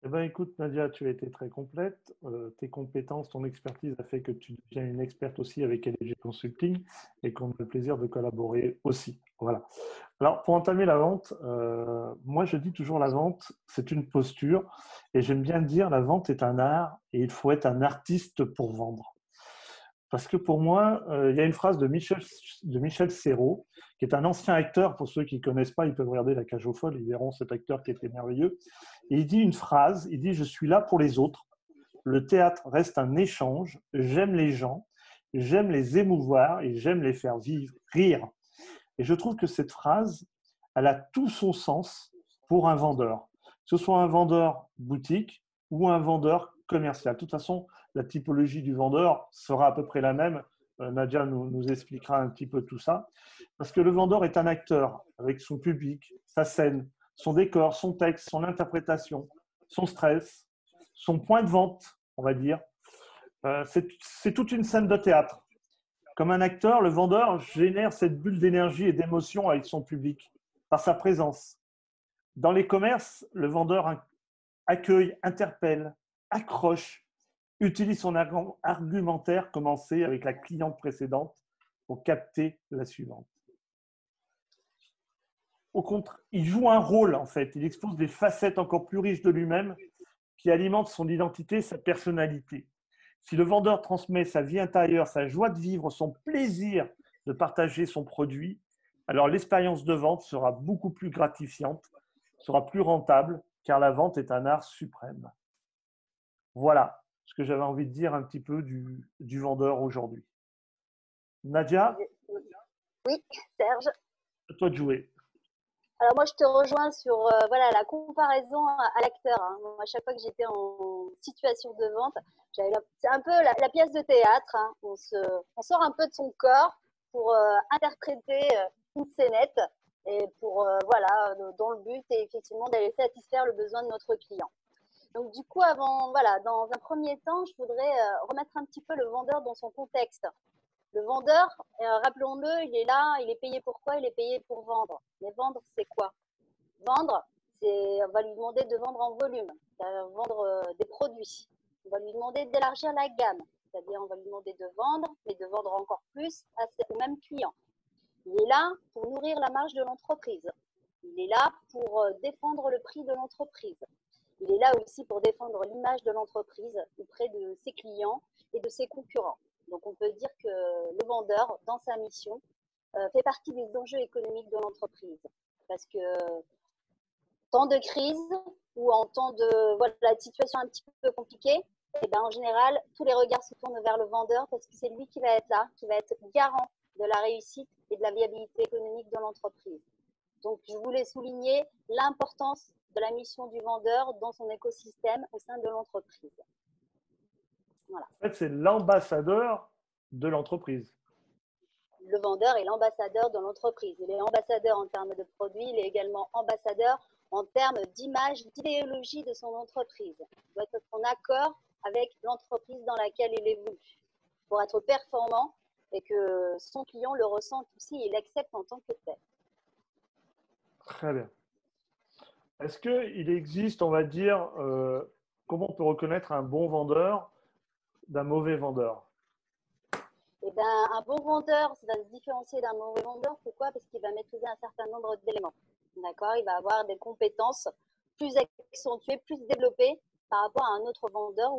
Eh ben, écoute, Nadia, tu as été très complète. Tes compétences, ton expertise a fait que tu deviens une experte aussi avec LG Consulting et qu'on a le plaisir de collaborer aussi. Voilà. Alors, pour entamer la vente, moi, je dis toujours la vente, c'est une posture. Et j'aime bien dire, la vente est un art et il faut être un artiste pour vendre. Parce que pour moi, il y a une phrase de Michel Serrault, qui est un ancien acteur. Pour ceux qui ne connaissent pas, ils peuvent regarder La Cage aux Folles, ils verront cet acteur qui était merveilleux. Et il dit une phrase, il dit « Je suis là pour les autres. Le théâtre reste un échange. J'aime les gens, j'aime les émouvoir et j'aime les faire vivre, rire. » Et je trouve que cette phrase, elle a tout son sens pour un vendeur. Que ce soit un vendeur boutique ou un vendeur commercial. De toute façon, la typologie du vendeur sera à peu près la même. Nadia nous expliquera un petit peu tout ça. Parce que le vendeur est un acteur avec son public, sa scène, son décor, son texte, son interprétation, son stress, son point de vente, on va dire. C'est toute une scène de théâtre. Comme un acteur, le vendeur génère cette bulle d'énergie et d'émotion avec son public, par sa présence. Dans les commerces, le vendeur accueille, interpelle, accroche, utilise son argumentaire commencé avec la cliente précédente pour capter la suivante. Au contraire, il joue un rôle en fait, il expose des facettes encore plus riches de lui-même qui alimentent son identité, sa personnalité. Si le vendeur transmet sa vie intérieure, sa joie de vivre, son plaisir de partager son produit, alors l'expérience de vente sera beaucoup plus gratifiante, sera plus rentable, car la vente est un art suprême. Voilà ce que j'avais envie de dire un petit peu du vendeur aujourd'hui. Nadia, Oui, Serge. à toi de jouer. Alors moi, je te rejoins sur voilà, la comparaison à l'acteur, hein. Moi, à chaque fois que j'étais en situation de vente, c'est un peu la pièce de théâtre, hein. On sort un peu de son corps pour interpréter une scénette et pour voilà, dans le but et effectivement d'aller satisfaire le besoin de notre client. Donc du coup, voilà, dans un premier temps, je voudrais remettre un petit peu le vendeur dans son contexte. Le vendeur, rappelons-le, il est là, il est payé pour quoi? Il est payé pour vendre. Mais vendre, c'est quoi? Vendre, on va lui demander de vendre en volume, vendre des produits. On va lui demander d'élargir la gamme, c'est-à-dire on va lui demander de vendre, mais de vendre encore plus au même client. Il est là pour nourrir la marge de l'entreprise. Il est là pour défendre le prix de l'entreprise. Il est là aussi pour défendre l'image de l'entreprise auprès de ses clients et de ses concurrents. Donc on peut dire que le vendeur, dans sa mission, fait partie des enjeux économiques de l'entreprise. Parce que temps de crise ou en temps de voilà, situation un petit peu compliquée, et ben, en général, tous les regards se tournent vers le vendeur parce que c'est lui qui va être là, qui va être garant de la réussite et de la viabilité économique de l'entreprise. Donc, je voulais souligner l'importance de la mission du vendeur dans son écosystème au sein de l'entreprise. Voilà. En fait, c'est l'ambassadeur de l'entreprise. Le vendeur est l'ambassadeur de l'entreprise. Il est ambassadeur en termes de produits, il est également ambassadeur en termes d'image, d'idéologie de son entreprise. Il doit être en accord avec l'entreprise dans laquelle il évolue pour être performant et que son client le ressente aussi et l'accepte en tant que tel. Très bien. Est-ce qu'il existe, on va dire, comment on peut reconnaître un bon vendeur d'un mauvais vendeur? Et ben, un bon vendeur va se différencier d'un mauvais vendeur. Pourquoi? Parce qu'il va maîtriser un certain nombre d'éléments. D'accord? Il va avoir des compétences plus accentuées, plus développées par rapport à un autre vendeur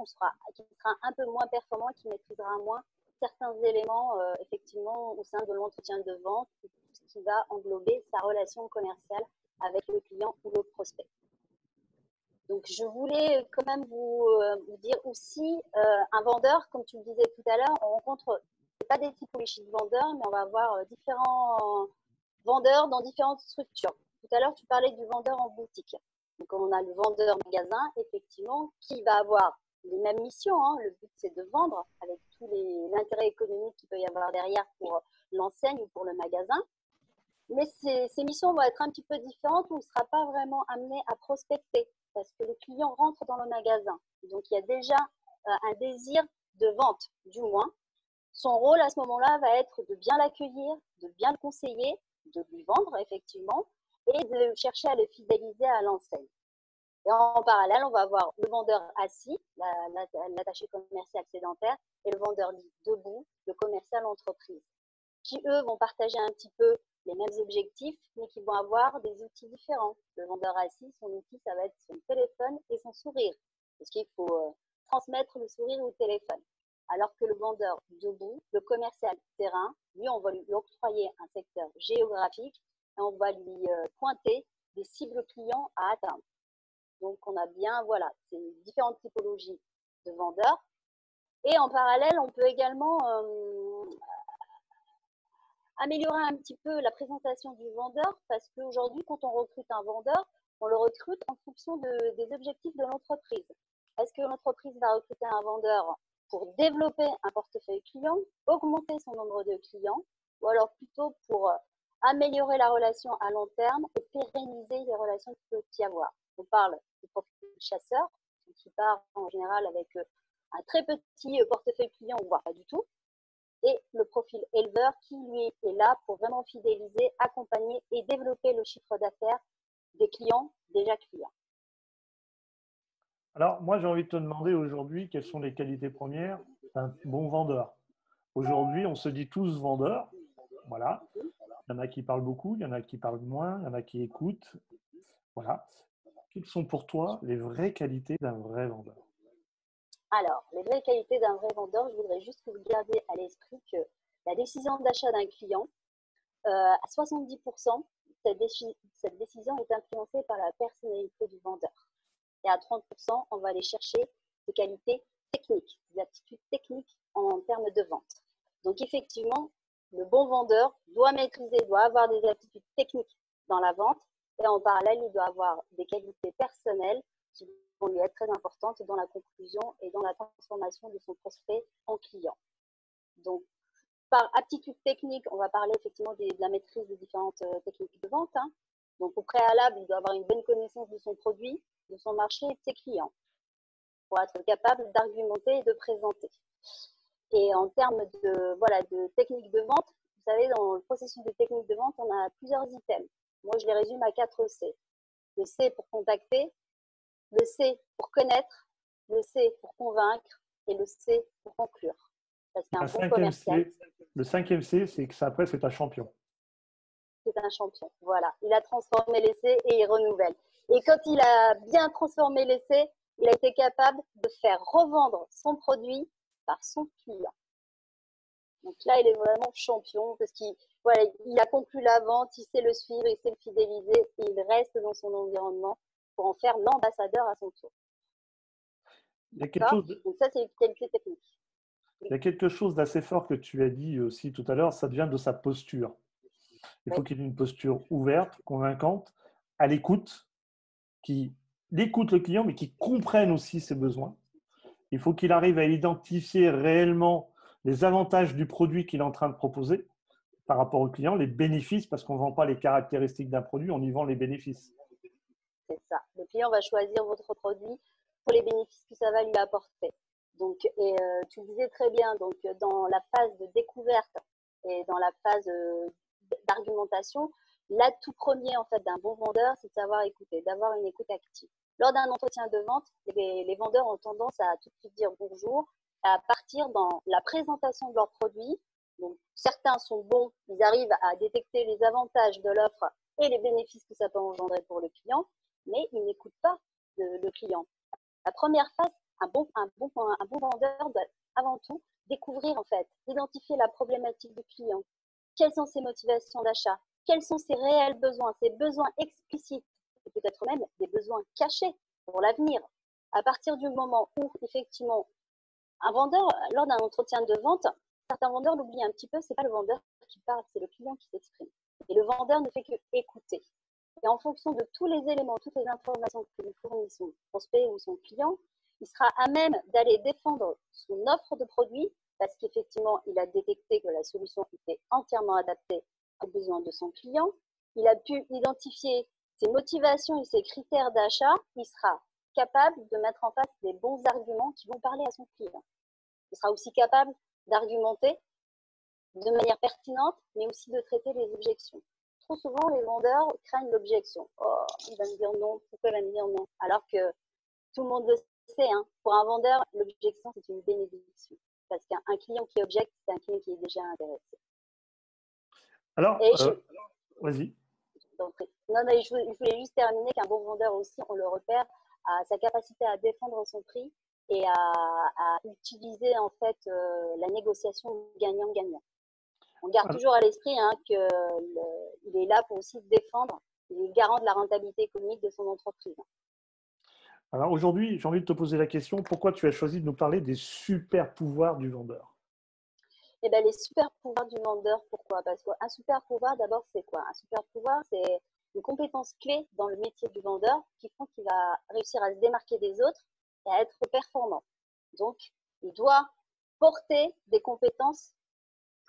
qui sera un peu moins performant, qui maîtrisera moins certains éléments effectivement au sein de l'entretien de vente, tout ce qui va englober sa relation commerciale avec le client ou le prospect. Donc, je voulais quand même vous dire aussi, un vendeur, comme tu le disais tout à l'heure, on rencontre pas des typologies de vendeurs, mais on va avoir différents vendeurs dans différentes structures. Tout à l'heure, tu parlais du vendeur en boutique. Donc, on a le vendeur magasin, effectivement, qui va avoir les mêmes missions, hein. Le but, c'est de vendre avec tout l'intérêt économique qu'il peut y avoir derrière pour l'enseigne ou pour le magasin. Mais ces missions vont être un petit peu différentes où il ne sera pas vraiment amené à prospecter parce que le client rentre dans le magasin. Donc, il y a déjà un désir de vente, du moins. Son rôle à ce moment-là va être de bien l'accueillir, de bien le conseiller, de lui vendre effectivement et de chercher à le fidéliser à l'enseigne. Et en parallèle, on va avoir le vendeur assis, l'attaché commercial sédentaire, et le vendeur dit debout, le commercial entreprise, qui eux vont partager un petit peu les mêmes objectifs, mais qui vont avoir des outils différents. Le vendeur assis, son outil, ça va être son téléphone et son sourire, parce qu'il faut transmettre le sourire au téléphone. Alors que le vendeur debout, le commercial terrain, lui, on va lui octroyer un secteur géographique et on va lui pointer des cibles clients à atteindre. Donc, on a bien, voilà, c'est différentes typologies de vendeurs. Et en parallèle, on peut également améliorer un petit peu la présentation du vendeur parce qu'aujourd'hui, quand on recrute un vendeur, on le recrute en fonction des objectifs de l'entreprise. Est-ce que l'entreprise va recruter un vendeur pour développer un portefeuille client, augmenter son nombre de clients, ou alors plutôt pour améliorer la relation à long terme et pérenniser les relations qu'il peut y avoir. On parle du profil chasseur, qui part en général avec un très petit portefeuille client, voire pas du tout, et le profil éleveur qui, lui, est là pour vraiment fidéliser, accompagner et développer le chiffre d'affaires des clients déjà clients. Alors, moi, j'ai envie de te demander aujourd'hui quelles sont les qualités premières d'un bon vendeur. Aujourd'hui, on se dit tous vendeurs. Voilà. Il y en a qui parlent beaucoup, il y en a qui parlent moins, il y en a qui écoutent. Voilà. Quelles sont pour toi les vraies qualités d'un vrai vendeur? Alors, les vraies qualités d'un vrai vendeur, je voudrais juste que vous gardiez à l'esprit que la décision d'achat d'un client, à 70%, cette décision est influencée par la personnalité du vendeur. Et à 30%, on va aller chercher des qualités techniques, des aptitudes techniques en termes de vente. Donc effectivement, le bon vendeur doit maîtriser, doit avoir des aptitudes techniques dans la vente et en parallèle, il doit avoir des qualités personnelles qui vont lui être très importantes dans la conclusion et dans la transformation de son prospect en client. Donc, par aptitude technique, on va parler effectivement de la maîtrise des différentes techniques de vente. Donc, au préalable, il doit avoir une bonne connaissance de son produit, de son marché et de ses clients pour être capable d'argumenter et de présenter. Et en termes de technique de vente, vous savez, dans le processus de technique de vente, on a plusieurs items. Moi, je les résume à 4 C. Le C pour contacter, le C pour connaître, le C pour convaincre et le C pour conclure. Parce qu'un bon commercial, Le cinquième C, c'est que ça, après, c'est un champion. C'est un champion. Voilà. Il a transformé l'essai et il renouvelle. Et quand il a bien transformé l'essai, il a été capable de faire revendre son produit par son client. Donc là, il est vraiment champion parce qu'il il a conclu la vente, il sait le suivre, il sait le fidéliser et il reste dans son environnement pour en faire l'ambassadeur à son tour. D'accord ? Donc ça, c'est une qualité technique. Il y a quelque chose d'assez fort que tu as dit aussi tout à l'heure, ça vient de sa posture. Il faut qu'il ait une posture ouverte, convaincante, à l'écoute, qui écoute le client, mais qui comprenne aussi ses besoins. Il faut qu'il arrive à identifier réellement les avantages du produit qu'il est en train de proposer par rapport au client, les bénéfices, parce qu'on ne vend pas les caractéristiques d'un produit, on y vend les bénéfices. C'est ça. Le client va choisir votre produit pour les bénéfices que ça va lui apporter. Donc, tu le disais très bien, donc dans la phase de découverte et dans la phase d'argumentation, l'atout premier en fait d'un bon vendeur, c'est de savoir écouter, d'avoir une écoute active. Lors d'un entretien de vente, les vendeurs ont tendance à tout de suite dire bonjour, à partir dans la présentation de leurs produits. Donc, certains sont bons, ils arrivent à détecter les avantages de l'offre et les bénéfices que ça peut engendrer pour le client, mais ils n'écoutent pas le client. La première phase, un bon vendeur doit avant tout découvrir en fait, identifier la problématique du client. Quelles sont ses motivations d'achat? Quels sont ses réels besoins, ses besoins explicites et peut-être même des besoins cachés pour l'avenir. À partir du moment où effectivement un vendeur, lors d'un entretien de vente, certains vendeurs l'oublient un petit peu, c'est pas le vendeur qui parle, c'est le client qui s'exprime. Et le vendeur ne fait que écouter. Et en fonction de tous les éléments, toutes les informations que lui fournit son prospect ou son client, il sera à même d'aller défendre son offre de produit parce qu'effectivement, il a détecté que la solution était entièrement adaptée aux besoins de son client. Il a pu identifier ses motivations et ses critères d'achat. Il sera capable de mettre en face des bons arguments qui vont parler à son client. Il sera aussi capable d'argumenter de manière pertinente, mais aussi de traiter les objections. trop souvent, les vendeurs craignent l'objection. Oh, il va me dire non, pourquoi il va me dire non? Alors que tout le monde le sait, hein, pour un vendeur, l'objection, c'est une bénédiction. Parce qu'un client qui objecte, c'est un client qui est déjà intéressé. Alors, Et vas-y. non, mais je voulais juste terminer qu'un bon vendeur aussi, on le repère à sa capacité à défendre son prix et à utiliser en fait la négociation gagnant-gagnant. On garde toujours à l'esprit hein, qu'il est là pour aussi défendre, il est garant de la rentabilité économique de son entreprise. Alors aujourd'hui, j'ai envie de te poser la question, pourquoi tu as choisi de nous parler des super pouvoirs du vendeur? Eh bien, les super pouvoirs du vendeur, pourquoi? Parce qu'un super pouvoir, d'abord, c'est quoi? Un super pouvoir, c'est une compétence clé dans le métier du vendeur qui font qu'il va réussir à se démarquer des autres et à être performant. Donc, il doit porter des compétences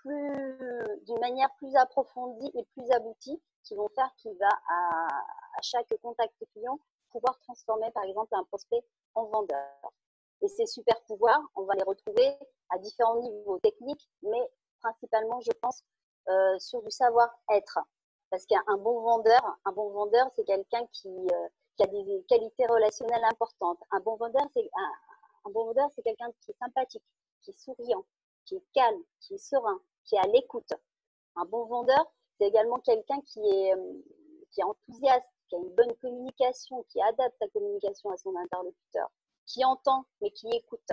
d'une manière plus approfondie et plus aboutie qui vont faire qu'il va à chaque contact client pouvoir transformer par exemple un prospect en vendeur. Et ces super pouvoirs, on va les retrouver à différents niveaux techniques, mais principalement, je pense, sur du savoir-être. Parce qu'un bon vendeur, c'est quelqu'un qui a des qualités relationnelles importantes. Un bon vendeur, c'est quelqu'un qui est sympathique, qui est souriant, qui est calme, qui est serein, qui est à l'écoute. Un bon vendeur, c'est également quelqu'un qui est enthousiaste, qui a une bonne communication, qui adapte sa communication à son interlocuteur, qui entend mais qui écoute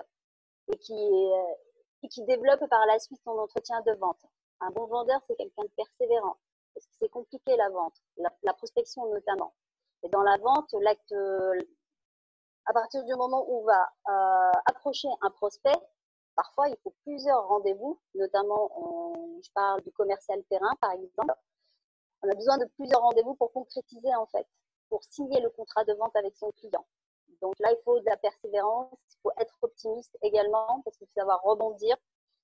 et qui développe par la suite son entretien de vente. Un bon vendeur, c'est quelqu'un de persévérant parce que c'est compliqué la vente, la prospection notamment. Et dans la vente, l'acte, à partir du moment où on va approcher un prospect, parfois il faut plusieurs rendez-vous, notamment je parle du commercial terrain par exemple. On a besoin de plusieurs rendez-vous pour concrétiser en fait, pour signer le contrat de vente avec son client. Donc là, il faut de la persévérance, il faut être optimiste également parce qu'il faut savoir rebondir,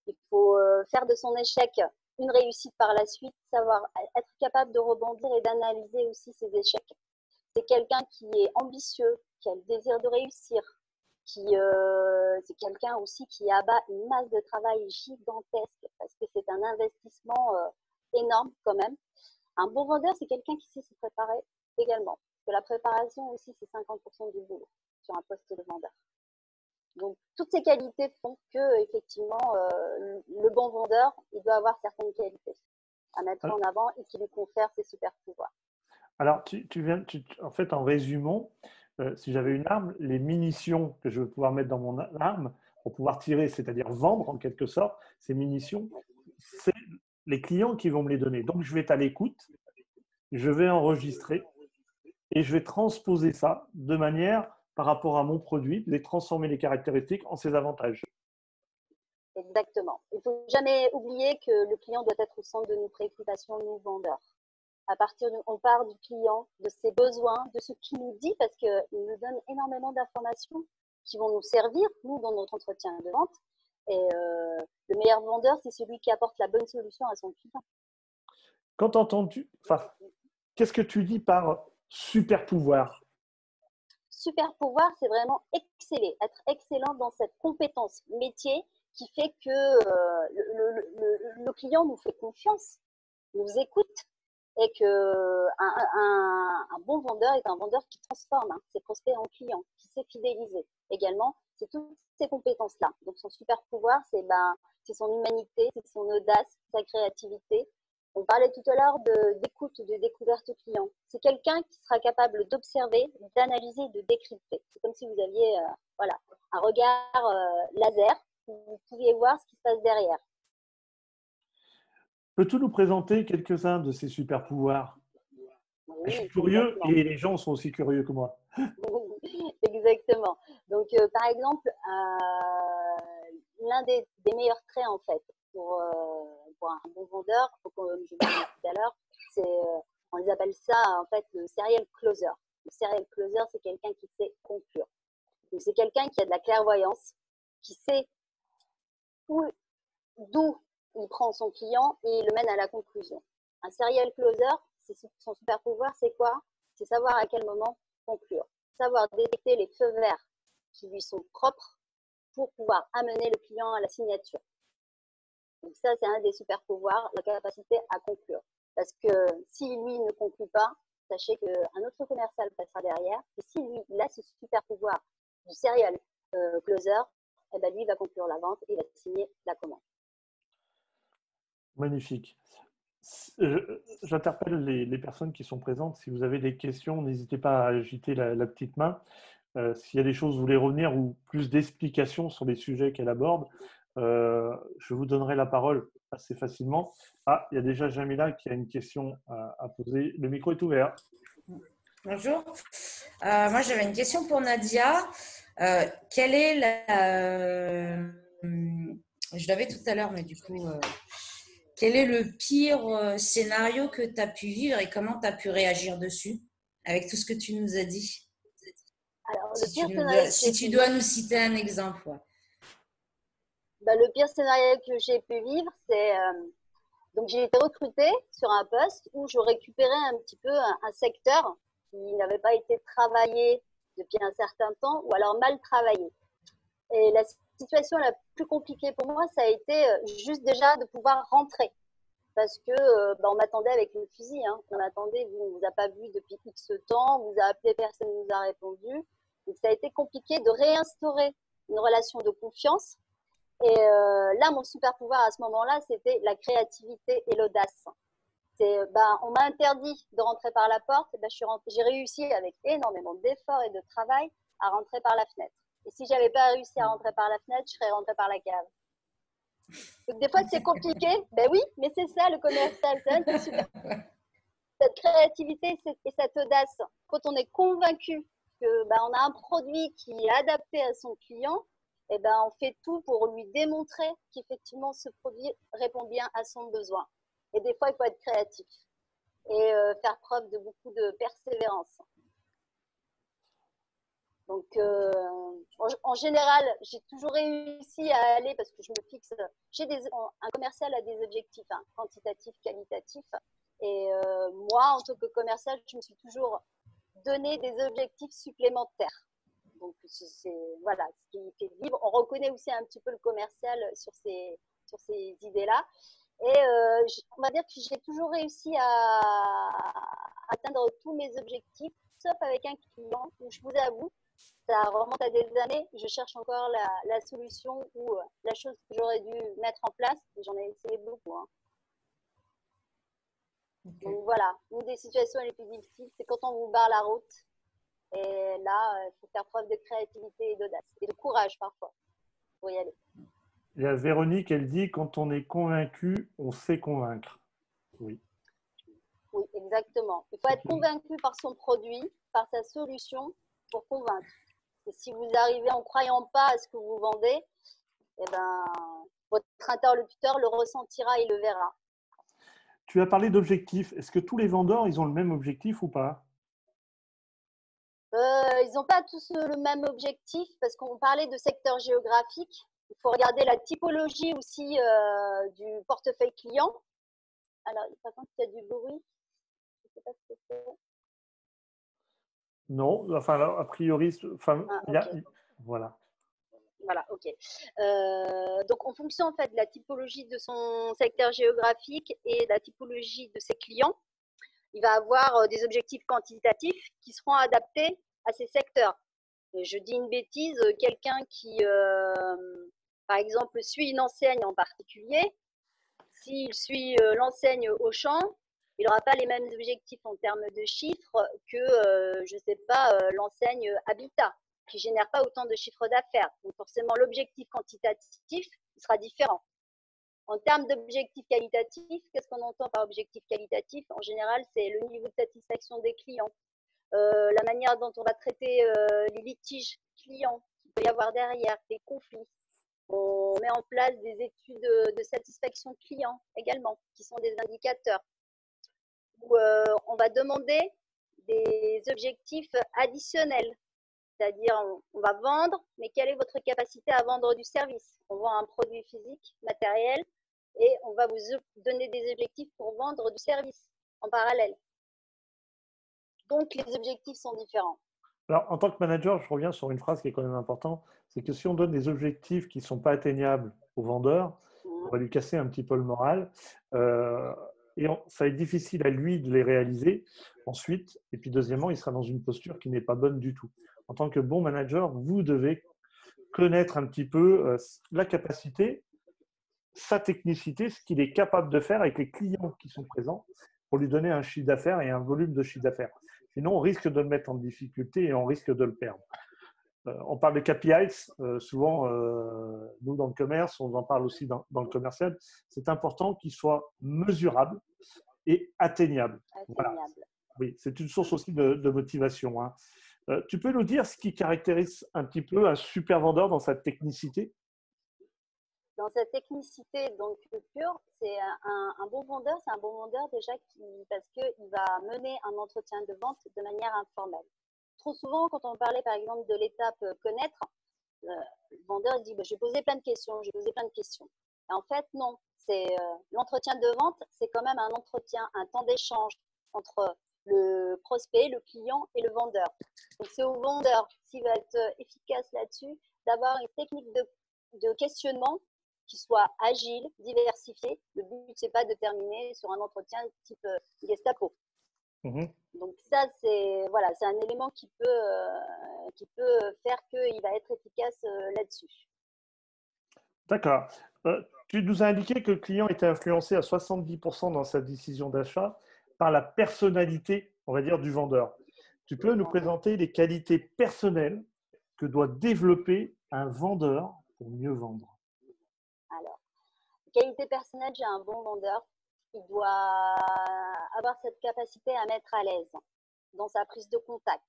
il faut faire de son échec une réussite par la suite, savoir être capable de rebondir et d'analyser aussi ses échecs. C'est quelqu'un qui est ambitieux, qui a le désir de réussir, c'est quelqu'un aussi qui abat une masse de travail gigantesque parce que c'est un investissement énorme quand même. Un bon vendeur, c'est quelqu'un qui sait se préparer également. Parce que la préparation aussi, c'est 50% du boulot sur un poste de vendeur. Donc, toutes ces qualités font que, effectivement, le bon vendeur, il doit avoir certaines qualités à mettre en avant et qui lui confèrent ses super pouvoirs. Alors, en fait, en résumant, si j'avais une arme, les munitions que je veux pouvoir mettre dans mon arme pour pouvoir tirer, c'est-à-dire vendre en quelque sorte, ces munitions, c'est les clients qui vont me les donner. Donc, je vais être à l'écoute, je vais enregistrer et je vais transposer ça de manière, par rapport à mon produit, de transformer les caractéristiques en ses avantages. Exactement. Il ne faut jamais oublier que le client doit être au centre de nos préoccupations, nous vendeurs. On part du client, de ses besoins, de ce qu'il nous dit, parce qu'il nous donne énormément d'informations qui vont nous servir, nous, dans notre entretien de vente. Et le meilleur vendeur, c'est celui qui apporte la bonne solution à son client. Quand entends-tu, enfin, qu'est-ce que tu dis par super pouvoir? Super pouvoir, c'est vraiment exceller, être excellent dans cette compétence métier qui fait que le client nous fait confiance, nous écoute et qu'un un bon vendeur est un vendeur qui transforme ses prospects en clients, qui sait fidéliser. Également, c'est toutes ces compétences-là. Donc son super pouvoir, c'est son humanité, c'est son audace, sa créativité. On parlait tout à l'heure d'écoute, de découverte client. C'est quelqu'un qui sera capable d'observer, d'analyser, de décrypter. C'est comme si vous aviez voilà, un regard laser, vous pouviez voir ce qui se passe derrière. Peux-tu nous présenter quelques-uns de ces super pouvoirs? Je suis Oui, curieux complètement. et les gens sont aussi curieux que moi. Exactement. Donc, par exemple, l'un des meilleurs traits, en fait, pour un bon vendeur, comme je l'ai dit tout à l'heure, on les appelle ça, en fait, le serial closer. Le serial closer, c'est quelqu'un qui sait conclure. Donc, c'est quelqu'un qui a de la clairvoyance, qui sait d'où il prend son client et il le mène à la conclusion. Un serial closer, son super pouvoir, c'est quoi? C'est savoir à quel moment conclure. Savoir détecter les feux verts qui lui sont propres pour pouvoir amener le client à la signature. Donc ça, c'est un des super pouvoirs, la capacité à conclure. Parce que si lui ne conclut pas, sachez qu'un autre commercial passera derrière. Et si lui, il a ce super pouvoir du serial closer, eh ben lui, il va conclure la vente et il va signer la commande. Magnifique. J'interpelle les personnes qui sont présentes. Si vous avez des questions, n'hésitez pas à agiter la petite main. S'il y a des choses, vous voulez revenir ou plus d'explications sur les sujets qu'elle aborde, je vous donnerai la parole assez facilement. Ah, il y a déjà Jamila qui a une question à poser. Le micro est ouvert. Bonjour. Moi, j'avais une question pour Nadia. Quelle est je l'avais tout à l'heure, mais du coup, quel est le pire scénario que tu as pu vivre et comment tu as pu réagir dessus avec tout ce que tu nous as dit? Alors, Si le pire tu, scénario que si j'ai tu pu dois vivre, nous citer un exemple. Ouais. le pire scénario que j'ai pu vivre, c'est donc j'ai été recrutée sur un poste où je récupérais un petit peu un secteur qui n'avait pas été travaillé depuis un certain temps ou alors mal travaillé. Et la situation la plus compliquée pour moi, ça a été juste déjà de pouvoir rentrer. Parce que on m'attendait avec le fusil. Hein. On m'attendait, vous ne vous a pas vu depuis X temps, on vous a appelé, personne ne vous a répondu. Donc ça a été compliqué de réinstaurer une relation de confiance. Et là, mon super pouvoir à ce moment-là, c'était la créativité et l'audace. On m'a interdit de rentrer par la porte, j'ai réussi avec énormément d'efforts et de travail à rentrer par la fenêtre. Et si j'avais pas réussi à rentrer par la fenêtre, je serais rentrée par la cave. Donc des fois c'est compliqué, ben oui, mais c'est ça le commercial, c'est super. Cette créativité et cette audace, quand on est convaincu que on a un produit qui est adapté à son client, et on fait tout pour lui démontrer qu'effectivement ce produit répond bien à son besoin. Et des fois il faut être créatif et faire preuve de beaucoup de persévérance. Donc, en général, j'ai toujours réussi à aller parce que je me fixe. Un commercial a des objectifs quantitatifs, qualitatifs. Et moi, en tant que commercial, je me suis toujours donné des objectifs supplémentaires. Donc, voilà, ce qui fait vivre. On reconnaît aussi un petit peu le commercial sur ces idées-là. Et on va dire que j'ai toujours réussi à atteindre tous mes objectifs, sauf avec un client où je vous avoue, ça remonte à des années, je cherche encore la solution ou la chose que j'aurais dû mettre en place, et j'en ai essayé beaucoup. Hein. Okay. Donc voilà, une des situations les plus difficiles, c'est quand on vous barre la route. Et là, il faut faire preuve de créativité et d'audace, et de courage parfois, pour y aller. Il y a Véronique, elle dit, quand on est convaincu, on sait convaincre. Oui. Oui, exactement. Il faut être convaincu par son produit, par sa solution, pour convaincre. Et si vous arrivez en ne croyant pas à ce que vous vendez, votre interlocuteur le ressentira et le verra. Tu as parlé d'objectifs. Est-ce que tous les vendeurs, ils ont le même objectif ou pas? Ils n'ont pas tous le même objectif parce qu'on parlait de secteur géographique. Il faut regarder la typologie aussi du portefeuille client. Alors, par contre, il y a du bruit. Je ne sais pas ce que c'est. Non, enfin, a priori, okay. Voilà. Voilà, ok. Donc, en fonction en fait de la typologie de son secteur géographique et de la typologie de ses clients, il va avoir des objectifs quantitatifs qui seront adaptés à ces secteurs. Et je dis une bêtise, quelqu'un qui, par exemple, suit une enseigne en particulier, s'il suit l'enseigne Auchan, il n'aura pas les mêmes objectifs en termes de chiffres que, je ne sais pas, l'enseigne Habitat, qui ne génère pas autant de chiffres d'affaires. Donc forcément, l'objectif quantitatif sera différent. En termes d'objectifs qualitatifs, qu'est-ce qu'on entend par objectif qualitatif? En général, c'est le niveau de satisfaction des clients, la manière dont on va traiter les litiges clients qu'il peut y avoir derrière, les conflits. On met en place des études de satisfaction client également, qui sont des indicateurs. Où on va demander des objectifs additionnels. C'est-à-dire, on va vendre, mais quelle est votre capacité à vendre du service? On vend un produit physique, matériel, et on va vous donner des objectifs pour vendre du service en parallèle. Donc, les objectifs sont différents. Alors, en tant que manager, je reviens sur une phrase qui est quand même importante, c'est que si on donne des objectifs qui ne sont pas atteignables au vendeur, on va lui casser un petit peu le moral. et ça va être difficile à lui de les réaliser ensuite. Et puis deuxièmement, il sera dans une posture qui n'est pas bonne du tout. En tant que bon manager, vous devez connaître un petit peu la capacité, sa technicité, ce qu'il est capable de faire avec les clients qui sont présents pour lui donner un chiffre d'affaires et un volume de chiffre d'affaires. Sinon, on risque de le mettre en difficulté et on risque de le perdre. On parle de KPIs, souvent, nous dans le commerce, on en parle aussi dans le commercial. C'est important qu'ils soient mesurables et atteignables. Voilà. Oui, c'est une source aussi de motivation. Hein. Tu peux nous dire ce qui caractérise un petit peu un super vendeur dans sa technicité? Dans sa technicité donc pure, c'est un bon vendeur, c'est un bon vendeur déjà parce qu'il va mener un entretien de vente de manière informelle. Trop souvent, quand on parlait par exemple de l'étape connaître, le vendeur dit je vais poser plein de questions, je vais poser plein de questions. Et en fait, non, c'est l'entretien de vente, c'est quand même un entretien, un temps d'échange entre le prospect, le client et le vendeur. Donc c'est au vendeur, s'il va être efficace là-dessus, d'avoir une technique de questionnement qui soit agile, diversifié. Le but, c'est pas de terminer sur un entretien type Gestapo. Donc ça, c'est voilà, c'est un élément qui peut faire qu'il va être efficace là-dessus. D'accord. Tu nous as indiqué que le client était influencé à 70% dans sa décision d'achat par la personnalité, on va dire, du vendeur. Tu peux nous présenter les qualités personnelles que doit développer un vendeur pour mieux vendre? Alors, qualité personnelle, j'ai un bon vendeur. Il doit avoir cette capacité à mettre à l'aise dans sa prise de contact.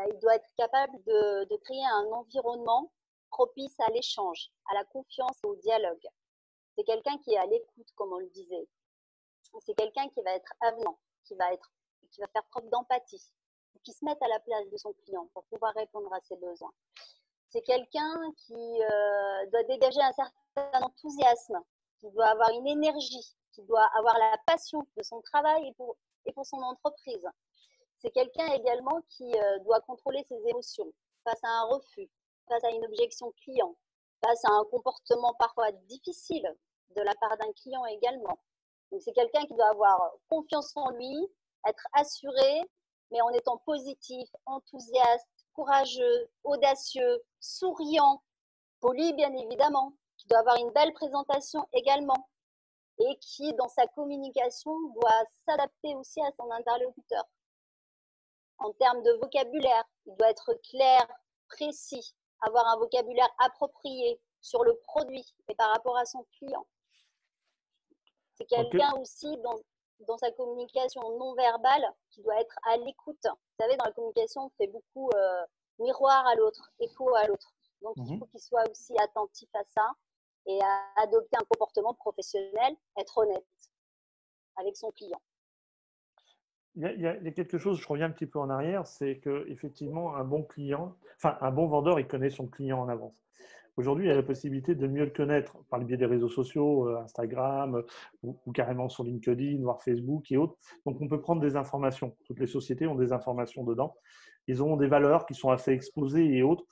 Il doit être capable de créer un environnement propice à l'échange, à la confiance et au dialogue. C'est quelqu'un qui est à l'écoute, comme on le disait. C'est quelqu'un qui va être avenant, qui va faire preuve d'empathie, qui se mette à la place de son client pour pouvoir répondre à ses besoins. C'est quelqu'un qui doit dégager un certain enthousiasme, qui doit avoir une énergie, qui doit avoir la passion de son travail et pour son entreprise. C'est quelqu'un également qui doit contrôler ses émotions face à un refus, face à une objection client, face à un comportement parfois difficile de la part d'un client également. Donc c'est quelqu'un qui doit avoir confiance en lui, être assuré, mais en étant positif, enthousiaste, courageux, audacieux, souriant, poli bien évidemment, qui doit avoir une belle présentation également et qui, dans sa communication, doit s'adapter aussi à son interlocuteur. En termes de vocabulaire, il doit être clair, précis, avoir un vocabulaire approprié sur le produit et par rapport à son client. C'est quelqu'un aussi dans sa communication non verbale qui doit être à l'écoute. Vous savez, dans la communication, on fait beaucoup miroir à l'autre, écho à l'autre. Donc, il faut qu'il soit aussi attentif à ça et à adopter un comportement professionnel, être honnête avec son client. Il y a quelque chose, je reviens un petit peu en arrière, c'est qu'effectivement, un bon client, enfin, un bon vendeur, il connaît son client en avance. Aujourd'hui, il y a la possibilité de mieux le connaître par le biais des réseaux sociaux, Instagram, ou carrément sur LinkedIn, voire Facebook et autres. Donc, on peut prendre des informations. Toutes les sociétés ont des informations dedans. Ils ont des valeurs qui sont assez exposées et autres.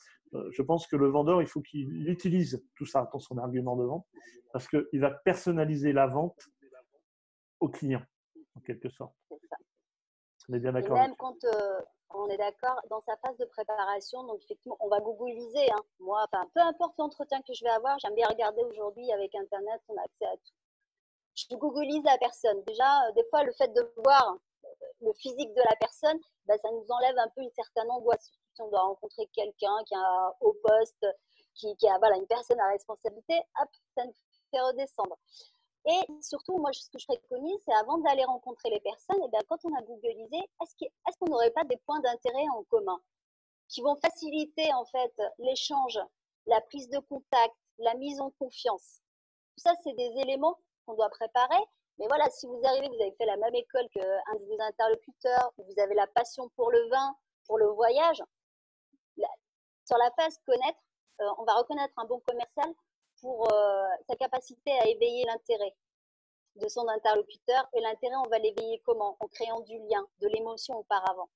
Je pense que le vendeur, il faut qu'il utilise tout ça dans son argument de vente parce qu'il va personnaliser la vente au client, en quelque sorte. C'est ça. On est bien d'accord. Et même quand on est d'accord, dans sa phase de préparation, donc effectivement, on va googliser. Hein. Moi, peu importe l'entretien que je vais avoir, j'aime bien regarder aujourd'hui avec Internet, on a accès à tout. Je googlise la personne. Déjà, des fois, le fait de voir le physique de la personne, ça nous enlève un peu une certaine angoisse. Si on doit rencontrer quelqu'un qui est un haut poste, qui a une personne à responsabilité, hop, ça nous fait redescendre. Et surtout, moi, ce que je préconise, c'est avant d'aller rencontrer les personnes, quand on a googlisé, est-ce qu'on n'aurait pas des points d'intérêt en commun qui vont faciliter en fait l'échange, la prise de contact, la mise en confiance. Tout ça, c'est des éléments qu'on doit préparer. Mais voilà, si vous arrivez, vous avez fait la même école qu'un de vos interlocuteurs, vous avez la passion pour le vin, pour le voyage, sur la phase connaître, on va reconnaître un bon commercial pour sa capacité à éveiller l'intérêt de son interlocuteur. Et l'intérêt, on va l'éveiller comment? En créant du lien, de l'émotion auparavant.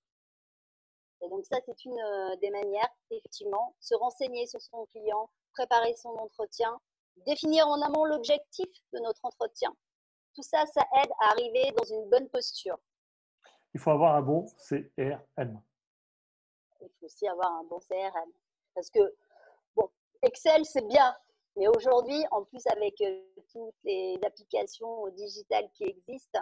Et donc ça, c'est une des manières, effectivement, se renseigner sur son client, préparer son entretien, définir en amont l'objectif de notre entretien. Tout ça, ça aide à arriver dans une bonne posture. Il faut avoir un bon CRM. Il faut aussi avoir un bon CRM. Parce que, bon, Excel, c'est bien. Mais aujourd'hui, en plus, avec toutes les applications digitales qui existent,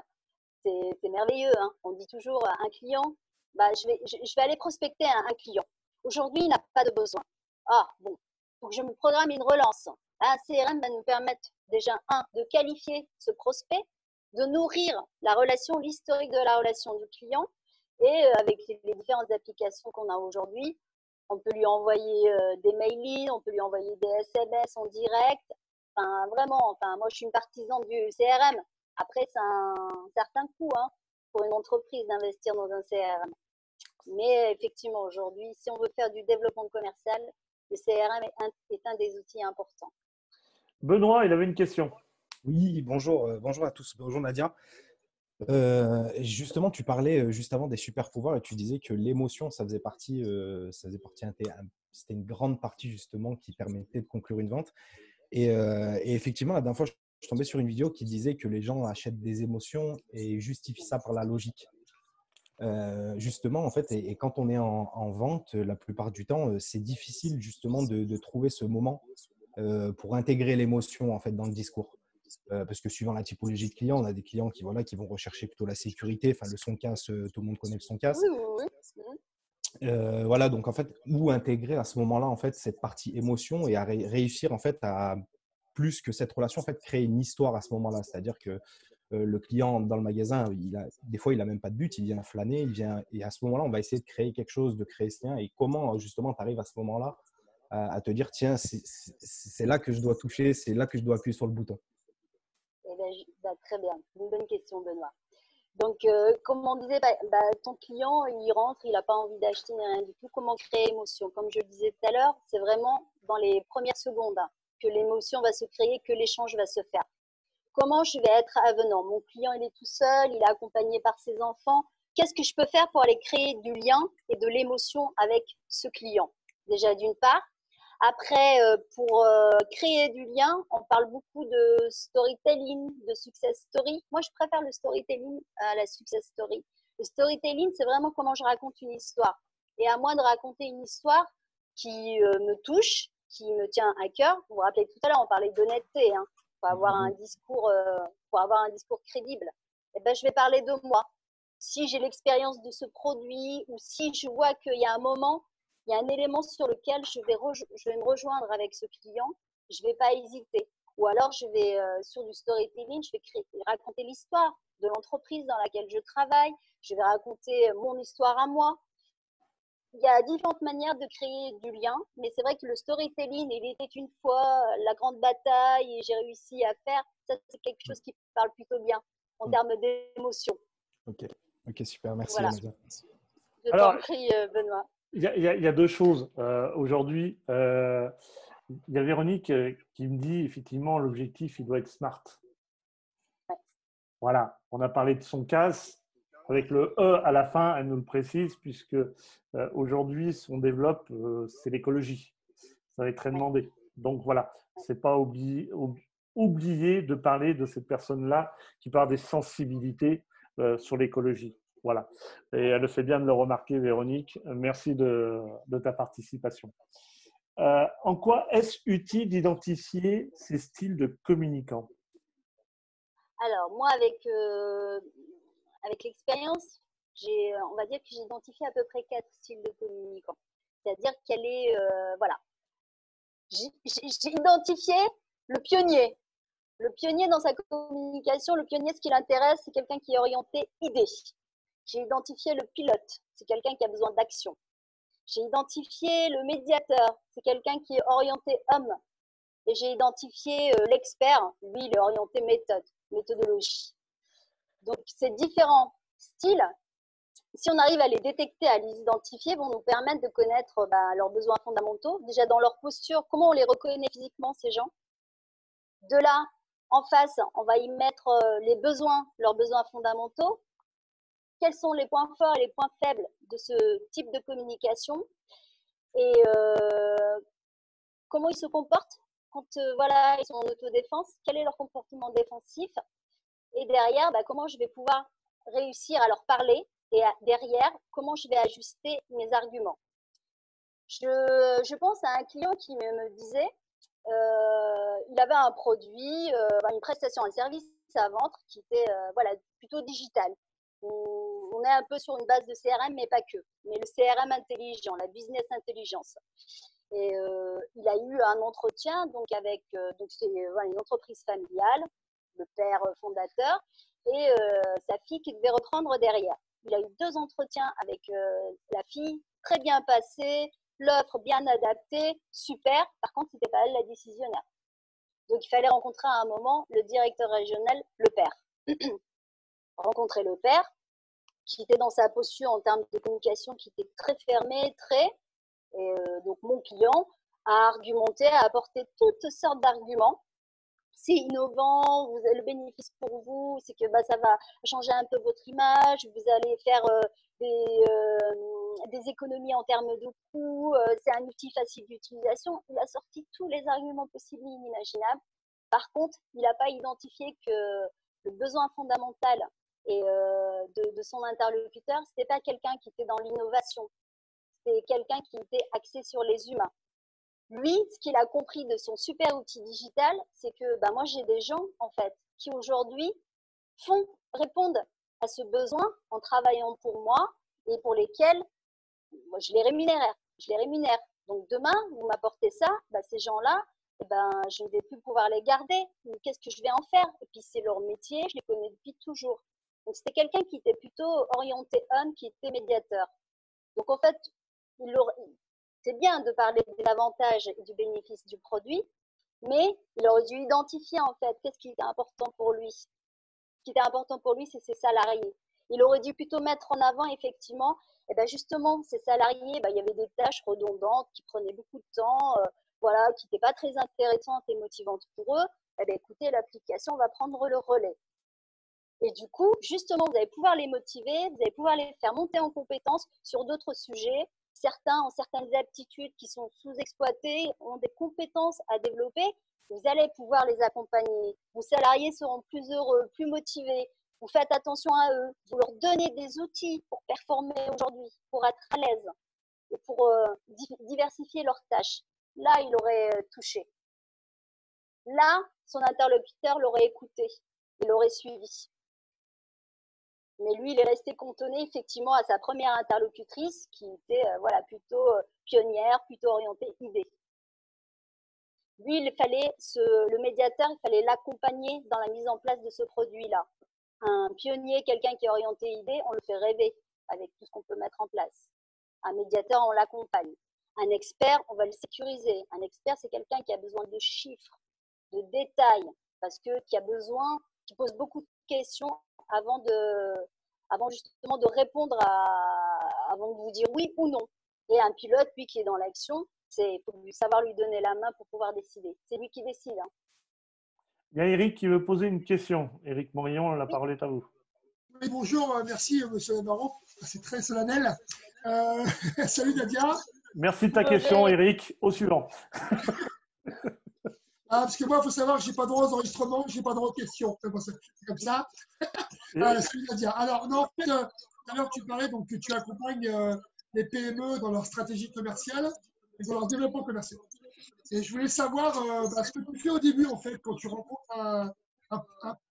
c'est merveilleux. Hein. On dit toujours un client, bah, je vais aller prospecter un client. Aujourd'hui, il n'a pas de besoin. Ah, bon, il faut que je me programme une relance. Un CRM va nous permettre déjà, de qualifier ce prospect, de nourrir la relation, l'historique de la relation du client. Et avec les différentes applications qu'on a aujourd'hui, on peut lui envoyer des mailings, on peut lui envoyer des SMS en direct. Enfin, vraiment, moi, je suis une partisane du CRM. Après, c'est un certain coût pour une entreprise d'investir dans un CRM. Mais effectivement, aujourd'hui, si on veut faire du développement commercial, le CRM est un des outils importants. Benoît, il avait une question. Oui, bonjour, bonjour à tous. Bonjour Nadia. Justement, tu parlais juste avant des super pouvoirs et tu disais que l'émotion, c'était une grande partie justement qui permettait de conclure une vente. Et effectivement, la dernière fois, je tombais sur une vidéo qui disait que les gens achètent des émotions et justifient ça par la logique. Justement, en fait, et quand on est en vente, la plupart du temps, c'est difficile justement de trouver ce moment pour intégrer l'émotion en fait dans le discours. Parce que suivant la typologie de clients, on a des clients qui vont rechercher plutôt la sécurité. Enfin, le son casse, tout le monde connaît le son casse. Oui. Voilà, donc en fait, où intégrer à ce moment-là en fait cette partie émotion et à réussir en fait à plus que cette relation en fait créer une histoire à ce moment-là. C'est-à-dire que le client dans le magasin, des fois il a même pas de but, il vient flâner, et à ce moment-là, on va essayer de créer quelque chose, de créer ce lien. Et comment justement tu arrives à ce moment-là à te dire tiens, c'est là que je dois toucher, c'est là que je dois appuyer sur le bouton. Très bien, une bonne question, Benoît. Donc, comme on disait, ton client, il rentre, il n'a pas envie d'acheter ni rien du tout. Comment créer émotion? Comme je le disais tout à l'heure, c'est vraiment dans les premières secondes que l'émotion va se créer, que l'échange va se faire. Comment je vais être avenant? Mon client, il est tout seul, il est accompagné par ses enfants. Qu'est-ce que je peux faire pour aller créer du lien et de l'émotion avec ce client? Déjà, d'une part. Après, pour créer du lien, on parle beaucoup de storytelling, de success story. Moi, je préfère le storytelling à la success story. Le storytelling, c'est vraiment comment je raconte une histoire. Et à moi de raconter une histoire qui me touche, qui me tient à cœur. Vous vous rappelez tout à l'heure, on parlait d'honnêteté, pour avoir un discours crédible. Eh ben, je vais parler de moi. Si j'ai l'expérience de ce produit ou si je vois qu'il y a un moment, il y a un élément sur lequel je vais me rejoindre avec ce client, je ne vais pas hésiter. Ou alors, je vais, sur du storytelling, je vais raconter l'histoire de l'entreprise dans laquelle je travaille, je vais raconter mon histoire à moi. Il y a différentes manières de créer du lien, mais c'est vrai que le storytelling, il était une fois la grande bataille et j'ai réussi à faire, ça c'est quelque chose qui parle plutôt bien en termes d'émotion. Ok, super, merci. Voilà. Nadia. Je t'en prie, Benoît. Il y a deux choses. Aujourd'hui, il y a Véronique qui me dit effectivement l'objectif, il doit être smart. Ouais. Voilà, on a parlé de son casse. Avec le E à la fin, elle nous le précise, puisque aujourd'hui, ce qu'on développe, c'est l'écologie. Ça va être très demandé. Donc voilà, c'est pas oublier de parler de cette personne-là qui parle des sensibilités sur l'écologie. Voilà. Et elle le fait bien de le remarquer, Véronique. Merci de ta participation. En quoi est-ce utile d'identifier ces styles de communicants? Alors, moi, avec l'expérience, on va dire que j'ai identifié à peu près 4 styles de communicants. C'est-à-dire quelle est, voilà. J'ai identifié le pionnier. Le pionnier dans sa communication, le pionnier, ce qui l'intéresse, c'est quelqu'un qui est orienté idée. J'ai identifié le pilote, c'est quelqu'un qui a besoin d'action. J'ai identifié le médiateur, c'est quelqu'un qui est orienté homme. Et j'ai identifié l'expert, lui, il est orienté méthodologie. Donc, ces différents styles, si on arrive à les détecter, à les identifier, vont nous permettre de connaître leurs besoins fondamentaux. Déjà, dans leur posture, comment on les reconnaît physiquement, ces gens? De là, en face, on va y mettre leurs besoins fondamentaux. Quels sont les points forts et les points faibles de ce type de communication? Et comment ils se comportent quand ils sont en autodéfense? Quel est leur comportement défensif? Et derrière, comment je vais pouvoir réussir à leur parler et derrière, comment je vais ajuster mes arguments. Je pense à un client qui me disait, il avait un produit, une prestation, un service à vendre qui était plutôt digital. On est un peu sur une base de CRM, mais pas que. Mais le CRM intelligent, la business intelligence. Et il a eu un entretien donc avec c'est une entreprise familiale, le père fondateur et sa fille qui devait reprendre derrière. Il a eu 2 entretiens avec la fille, très bien passé, l'offre bien adaptée, super. Par contre, c'était pas elle la décisionnaire. Donc il fallait rencontrer à un moment le directeur régional, le père. Rencontrer le père, qui était dans sa posture en termes de communication, qui était très fermée, et donc mon client a argumenté, a apporté toutes sortes d'arguments. C'est innovant, vous avez le bénéfice pour vous, c'est que ça va changer un peu votre image, vous allez faire des économies en termes de coûts, c'est un outil facile d'utilisation. Il a sorti tous les arguments possibles et inimaginables. Par contre, il n'a pas identifié que le besoin fondamental de son interlocuteur, ce n'était pas quelqu'un qui était dans l'innovation, c'était quelqu'un qui était axé sur les humains. Lui, ce qu'il a compris de son super outil digital, c'est que moi, j'ai des gens, en fait, qui aujourd'hui répondent à ce besoin en travaillant pour moi et pour lesquels moi, je les rémunère. Donc, demain, vous m'apportez ça, ces gens-là, je ne vais plus pouvoir les garder. Qu'est-ce que je vais en faire? Et puis, c'est leur métier, je les connais depuis toujours. Donc, c'était quelqu'un qui était plutôt orienté homme, qui était médiateur. Donc, en fait, c'est bien de parler des avantages et du bénéfice du produit, mais il aurait dû identifier en fait qu'est-ce qui était important pour lui. Ce qui était important pour lui, c'est ses salariés. Il aurait dû plutôt mettre en avant effectivement, justement, ces salariés, il y avait des tâches redondantes qui prenaient beaucoup de temps, qui n'étaient pas très intéressantes et motivantes pour eux. Écoutez, l'application va prendre le relais. Et du coup, justement, vous allez pouvoir les motiver, vous allez pouvoir les faire monter en compétences sur d'autres sujets. Certains ont certaines aptitudes qui sont sous-exploitées, ont des compétences à développer. Vous allez pouvoir les accompagner. Vos salariés seront plus heureux, plus motivés. Vous faites attention à eux. Vous leur donnez des outils pour performer aujourd'hui, pour être à l'aise et pour diversifier leurs tâches. Là, il aurait touché. Là, son interlocuteur l'aurait écouté. Il l'aurait suivi. Mais lui, il est resté cantonné effectivement à sa première interlocutrice qui était plutôt pionnière, plutôt orientée idée. Lui, le médiateur, il fallait l'accompagner dans la mise en place de ce produit-là. Un pionnier, quelqu'un qui est orienté idée, on le fait rêver avec tout ce qu'on peut mettre en place. Un médiateur, on l'accompagne. Un expert, on va le sécuriser. Un expert, c'est quelqu'un qui a besoin de chiffres, de détails, parce que qui pose beaucoup de questions avant justement de répondre avant de vous dire oui ou non. Et un pilote, lui, qui est dans l'action, il faut savoir lui donner la main pour pouvoir décider. C'est lui qui décide. Hein. Il y a Eric qui veut poser une question. Eric Morillon, la parole est à vous. Oui, bonjour, merci monsieur Navarro, c'est très solennel. Salut Nadia. Merci de ta question, Eric. Au suivant. Parce que moi, il faut savoir que je n'ai pas droit aux enregistrements, je n'ai pas droit aux questions. C'est comme ça. Salut Nadia. Alors, non, en fait, tout à l'heure, tu parlais donc, que tu accompagnes les PME dans leur stratégie commerciale et dans leur développement commercial. Et je voulais savoir ce que tu fais au début, en fait, quand tu rencontres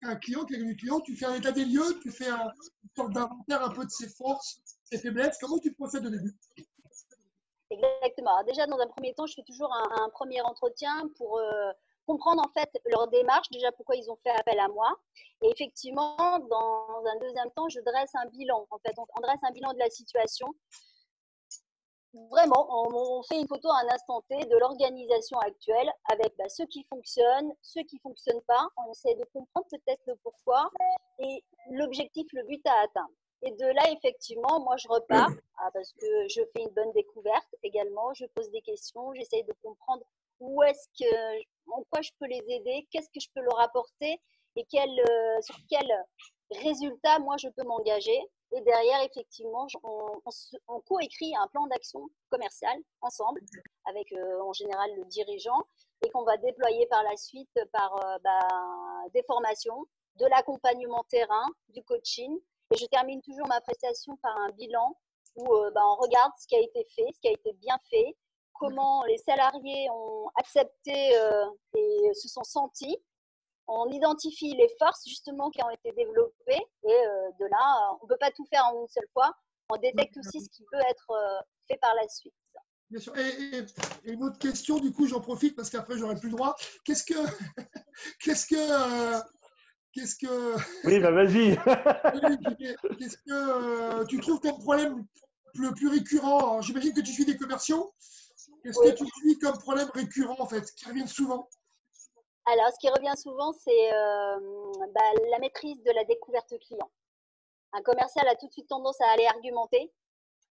un client, quelqu'un client, tu fais un état des lieux, tu fais une sorte d'inventaire un peu de ses forces, ses faiblesses. Comment tu procèdes au début? Exactement. Alors déjà, dans un premier temps, je fais toujours un premier entretien pour comprendre en fait leur démarche, déjà pourquoi ils ont fait appel à moi. Et effectivement, dans un deuxième temps, je dresse un bilan. En fait, on dresse un bilan de la situation. Vraiment, on fait une photo à un instant T de l'organisation actuelle avec ceux qui fonctionnent, ceux qui ne fonctionnent pas. On essaie de comprendre peut-être le pourquoi et l'objectif, le but à atteindre. Et de là, effectivement, moi, je repars parce que je fais une bonne découverte également. Je pose des questions, j'essaye de comprendre en quoi je peux les aider, qu'est-ce que je peux leur apporter et sur quel résultat, moi, je peux m'engager. Et derrière, effectivement, on coécrit un plan d'action commercial ensemble avec en général le dirigeant et qu'on va déployer par la suite par des formations de l'accompagnement terrain, du coaching. Et je termine toujours ma prestation par un bilan où on regarde ce qui a été fait, ce qui a été bien fait, comment les salariés ont accepté et se sont sentis. On identifie les forces justement qui ont été développées et de là, on ne peut pas tout faire en une seule fois. On détecte aussi ce qui peut être fait par la suite. Bien sûr. Et une autre question, du coup, j'en profite parce qu'après, j'aurai plus le droit. Qu'est-ce que, qu'est-ce que, Oui, bah vas-y. qu'est-ce que tu trouves comme problème le plus récurrent? Alors, j'imagine que tu suis des commerciaux. Qu'est-ce Oui. que tu suis comme problème récurrent, en fait, qui revient souvent? Alors, ce qui revient souvent, c'est la maîtrise de la découverte client. Un commercial a tout de suite tendance à aller argumenter.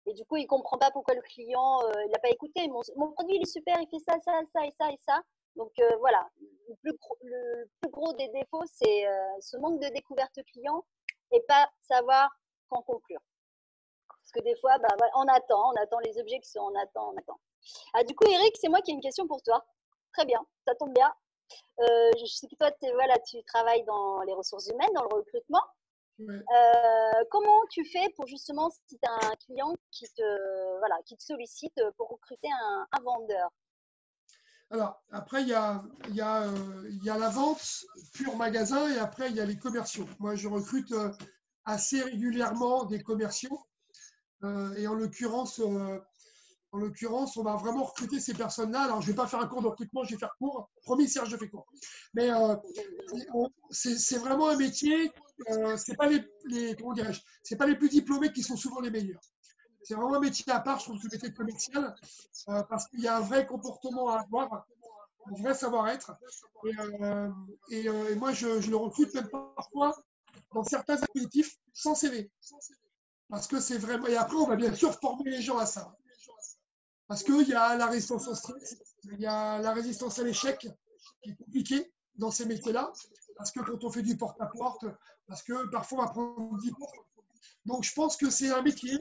Et du coup, il ne comprend pas pourquoi le client il n'a pas écouté. Mon produit, il est super, il fait ça, ça, ça et ça et ça. Donc voilà, le plus gros des défauts, c'est ce manque de découverte client et pas savoir quand conclure. Parce que des fois, voilà, on attend les objections, on attend. Ah, du coup, Eric, c'est moi qui ai une question pour toi. Très bien, ça tombe bien. Je sais que toi, tu travailles dans les ressources humaines, dans le recrutement. Ouais. Comment tu fais pour justement, si tu as un client qui te sollicite pour recruter un vendeur? Alors, après, il y a la vente pure magasin et après, il y a les commerciaux. Moi, je recrute assez régulièrement des commerciaux. Et en l'occurrence, on va vraiment recruter ces personnes-là. Alors, je ne vais pas faire un cours de recrutement, je vais faire court. Promis, Serge, je fais court. Mais c'est vraiment un métier, c'est pas comment dirais-je, c'est pas les plus diplômés qui sont souvent les meilleurs. C'est vraiment un métier à part, je trouve, ce métier commercial, parce qu'il y a un vrai comportement à avoir, un vrai savoir-être. Et moi, je le recrute même parfois dans certains dispositifs sans CV. Parce que c'est vraiment. Et après, on va bien sûr former les gens à ça. Parce qu'il y a la résistance au stress, il y a la résistance à l'échec qui est compliquée dans ces métiers-là. Parce que quand on fait du porte-à-porte, parce que parfois on va prendre 10 portes. Donc je pense que c'est un métier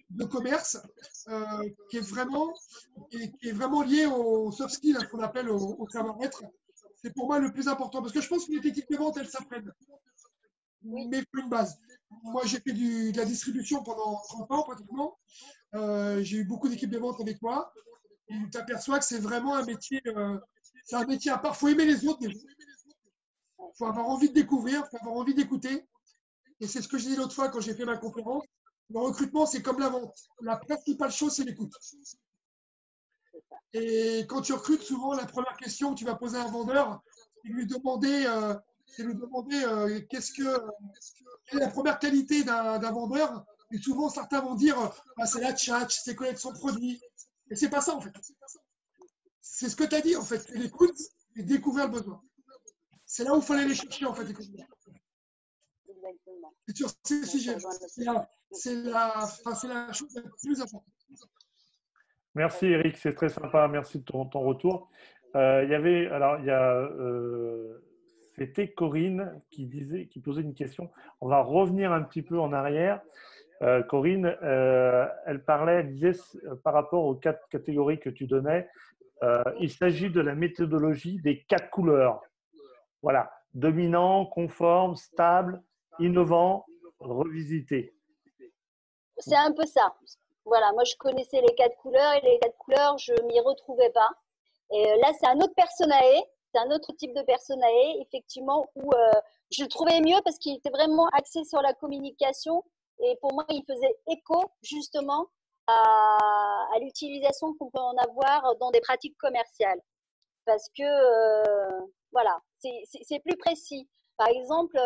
de commerce qui est vraiment lié au soft skill, qu'on appelle au savoir-être. C'est pour moi le plus important. Parce que je pense que les équipes de vente, elles s'apprennent. Mais il faut une base. Moi, j'ai fait de la distribution pendant 30 ans pratiquement. J'ai eu beaucoup d'équipes de vente avec moi. Et tu t'aperçois que c'est vraiment un métier, c'est un métier à part. Il faut aimer les autres. Il faut avoir envie de découvrir, il faut avoir envie d'écouter. Et c'est ce que je disais l'autre fois quand j'ai fait ma conférence. Le recrutement, c'est comme la vente. La principale chose, c'est l'écoute. Et quand tu recrutes, souvent, la première question que tu vas poser à un vendeur, c'est lui demander, quelle est la première qualité d'un vendeur. Et souvent, certains vont dire, c'est la tchatch, c'est connaître son produit. Et c'est pas ça, en fait. C'est ce que tu as dit, en fait. C'est l'écoute et découvrir le besoin. C'est là où il faut aller les chercher, en fait. Exactement. Et sur ces sujets, c'est la chose la plus importante. Merci Eric, c'est très sympa. Merci de ton retour. C'était Corinne qui posait une question. On va revenir un petit peu en arrière. Corinne, elle disait par rapport aux 4 catégories que tu donnais, il s'agit de la méthodologie des 4 couleurs. Voilà, dominant, conforme, stable, innovant, revisité. C'est un peu ça. Voilà, moi je connaissais les 4 couleurs et les 4 couleurs, je m'y retrouvais pas. Et là, c'est un autre personae, c'est un autre type de personae, effectivement, où je le trouvais mieux parce qu'il était vraiment axé sur la communication. Et pour moi, il faisait écho justement à l'utilisation qu'on peut en avoir dans des pratiques commerciales. Parce que, voilà, c'est plus précis. Par exemple,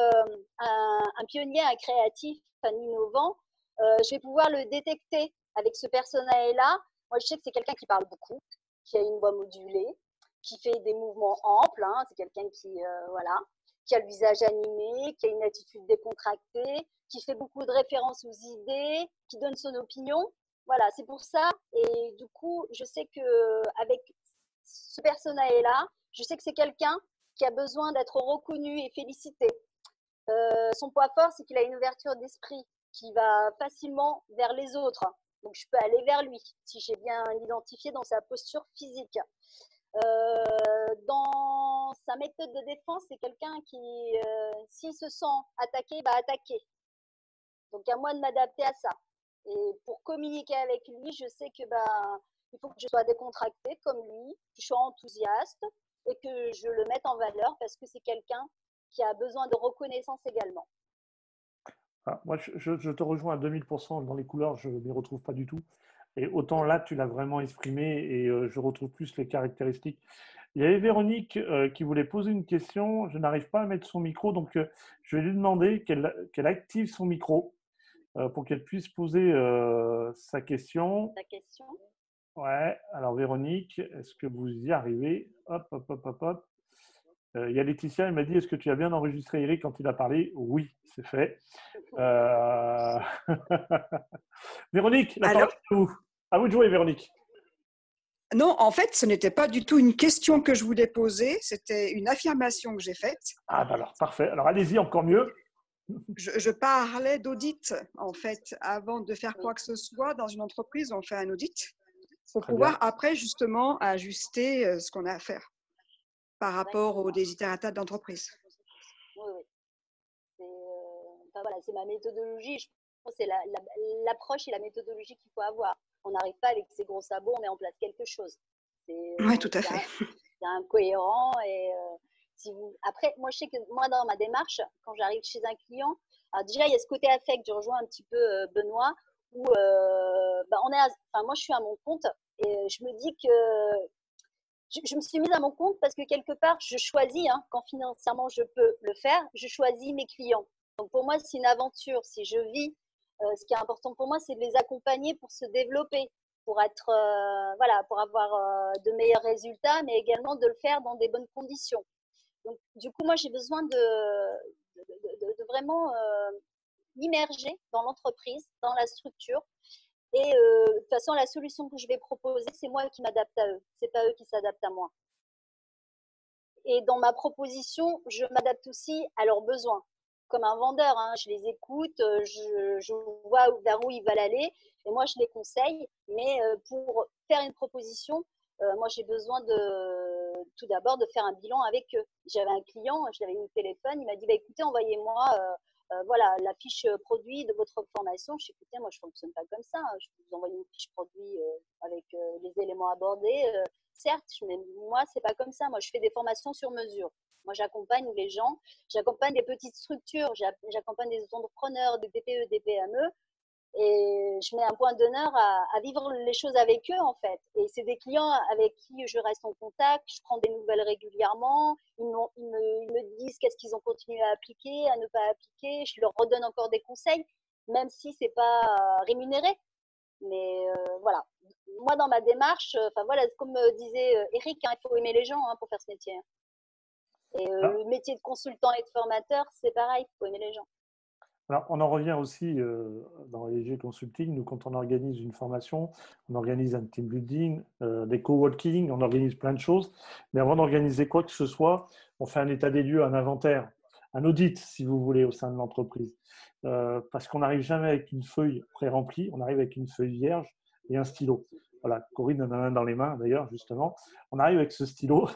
un pionnier, un créatif, un innovant, je vais pouvoir le détecter avec ce personnage-là. Moi, je sais que c'est quelqu'un qui parle beaucoup, qui a une voix modulée, qui fait des mouvements amples. Hein. C'est quelqu'un qui a le visage animé, qui a une attitude décontractée, qui fait beaucoup de références aux idées, qui donne son opinion. Voilà, c'est pour ça. Et du coup, je sais qu'avec ce personnage-là, je sais que c'est quelqu'un qui a besoin d'être reconnu et félicité. Son point fort, c'est qu'il a une ouverture d'esprit qui va facilement vers les autres. Donc, je peux aller vers lui si j'ai bien identifié dans sa posture physique. Dans sa méthode de défense, c'est quelqu'un qui, s'il se sent attaqué, va attaquer. Donc, à moi de m'adapter à ça. Et pour communiquer avec lui, je sais que il faut que je sois décontractée comme lui, que je sois enthousiaste et que je le mette en valeur parce que c'est quelqu'un qui a besoin de reconnaissance également. Ah, moi, je te rejoins à 2000% dans les couleurs, je ne m'y retrouve pas du tout. Et autant là, tu l'as vraiment exprimé et je retrouve plus les caractéristiques. Il y avait Véronique qui voulait poser une question. Je n'arrive pas à mettre son micro, donc je vais lui demander qu'elle active son micro pour qu'elle puisse poser sa question. Ta question? Ouais, alors Véronique, est-ce que vous y arrivez? Hop, hop, hop, hop, hop. Il y a Laetitia, elle m'a dit, est-ce que tu as bien enregistré Eric quand il a parlé? Oui, c'est fait. Véronique, la parole est à vous. À vous de jouer, Véronique. Non, en fait, ce n'était pas du tout une question que je voulais poser, c'était une affirmation que j'ai faite. Ah, bah alors, parfait. Alors, allez-y, encore mieux. Je parlais d'audit, en fait. Avant de faire quoi que ce soit dans une entreprise, on fait un audit pour pouvoir après, justement, ajuster ce qu'on a à faire par rapport aux desiderata d'entreprise. Oui, oui. Voilà, c'est ma méthodologie. Je pense que c'est l'approche et la méthodologie qu'il faut avoir. On n'arrive pas avec ses gros sabots, on met en place quelque chose. Oui, tout à fait. C'est incohérent. Et, après, moi, je sais que moi, dans ma démarche, quand j'arrive chez un client, alors déjà, il y a ce côté affect, je rejoins un petit peu Benoît, où moi, je suis à mon compte et je me dis que je me suis mise à mon compte parce que quelque part, je choisis, quand financièrement je peux le faire, je choisis mes clients. Donc pour moi, c'est une aventure. Si je vis, ce qui est important pour moi, c'est de les accompagner pour se développer, pour être, pour avoir de meilleurs résultats, mais également de le faire dans des bonnes conditions. Donc du coup, moi, j'ai besoin de vraiment m'immerger dans l'entreprise, dans la structure. Et de toute façon, la solution que je vais proposer, c'est moi qui m'adapte à eux. C'est pas eux qui s'adaptent à moi. Et dans ma proposition, je m'adapte aussi à leurs besoins. Comme un vendeur, je les écoute, je vois vers où ils veulent aller, et moi je les conseille. Mais pour faire une proposition, moi j'ai besoin tout d'abord de faire un bilan avec eux. J'avais un client, je l'avais eu au téléphone, il m'a dit écoutez, envoyez-moi la fiche produit de votre formation. Je dis écoutez, moi je ne fonctionne pas comme ça. Je peux vous envoyer une fiche produit avec les éléments abordés. Certes, mais moi, c'est pas comme ça. Moi, je fais des formations sur mesure. Moi, j'accompagne les gens, j'accompagne des petites structures, j'accompagne des entrepreneurs, des TPE, des PME, et je mets un point d'honneur à vivre les choses avec eux, en fait. Et c'est des clients avec qui je reste en contact, je prends des nouvelles régulièrement, ils me disent qu'est-ce qu'ils ont continué à appliquer, à ne pas appliquer, je leur redonne encore des conseils, même si c'est pas rémunéré. Mais voilà, moi dans ma démarche, comme disait Eric, il faut aimer les gens pour faire ce métier. Et le métier de consultant et de formateur, c'est pareil, il faut aimer les gens. Alors, on en revient aussi dans EG Consulting. Nous, quand on organise une formation, on organise un team building, des coworking, on organise plein de choses. Mais avant d'organiser quoi que ce soit, on fait un état des lieux, un inventaire, un audit, si vous voulez, au sein de l'entreprise. Parce qu'on n'arrive jamais avec une feuille pré-remplie, on arrive avec une feuille vierge et un stylo. Voilà, Corinne en a un dans les mains d'ailleurs, justement. On arrive avec ce stylo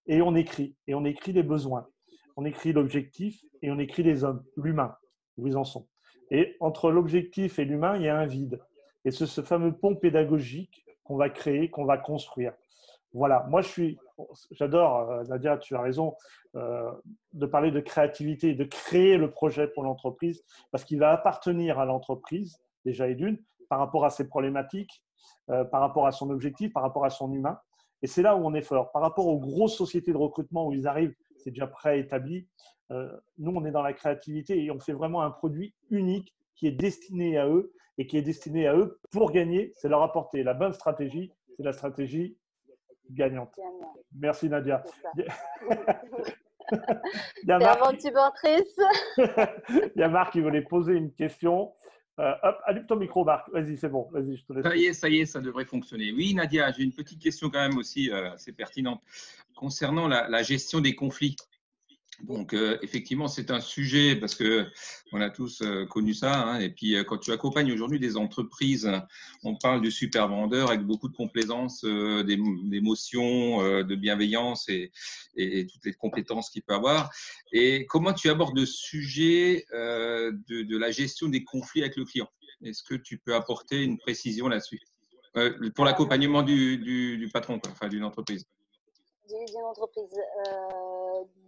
et on écrit les besoins. On écrit l'objectif et on écrit les hommes, l'humain, où ils en sont. Et entre l'objectif et l'humain, il y a un vide. Et c'est ce fameux pont pédagogique qu'on va créer, qu'on va construire. Voilà, moi j'adore, Nadia, tu as raison, de parler de créativité, de créer le projet pour l'entreprise, parce qu'il va appartenir à l'entreprise, déjà et d'une, par rapport à ses problématiques, par rapport à son objectif, par rapport à son humain. Et c'est là où on est fort. Par rapport aux grosses sociétés de recrutement où ils arrivent, c'est déjà préétabli. Nous, on est dans la créativité et on fait vraiment un produit unique qui est destiné à eux et qui est destiné à eux pour gagner. C'est leur apporter la bonne stratégie, c'est la stratégie gagnante. Merci Nadia. C'est aventureuse. Il y a Marc qui voulait poser une question. Hop, allume ton micro, Marc. Vas-y, c'est bon. Vas-y, je te laisse. Ça y est, ça devrait fonctionner. Oui, Nadia, j'ai une petite question quand même aussi assez pertinente concernant la gestion des conflits. Donc, effectivement, c'est un sujet parce que on a tous connu ça. Hein, et puis, quand tu accompagnes aujourd'hui des entreprises, on parle du super vendeur avec beaucoup de complaisance, d'émotion, de bienveillance et toutes les compétences qu'il peut avoir. Et comment tu abordes le sujet de la gestion des conflits avec le client? Est-ce que tu peux apporter une précision là-dessus pour l'accompagnement du patron, quoi, enfin d'une entreprise? D'une entreprise,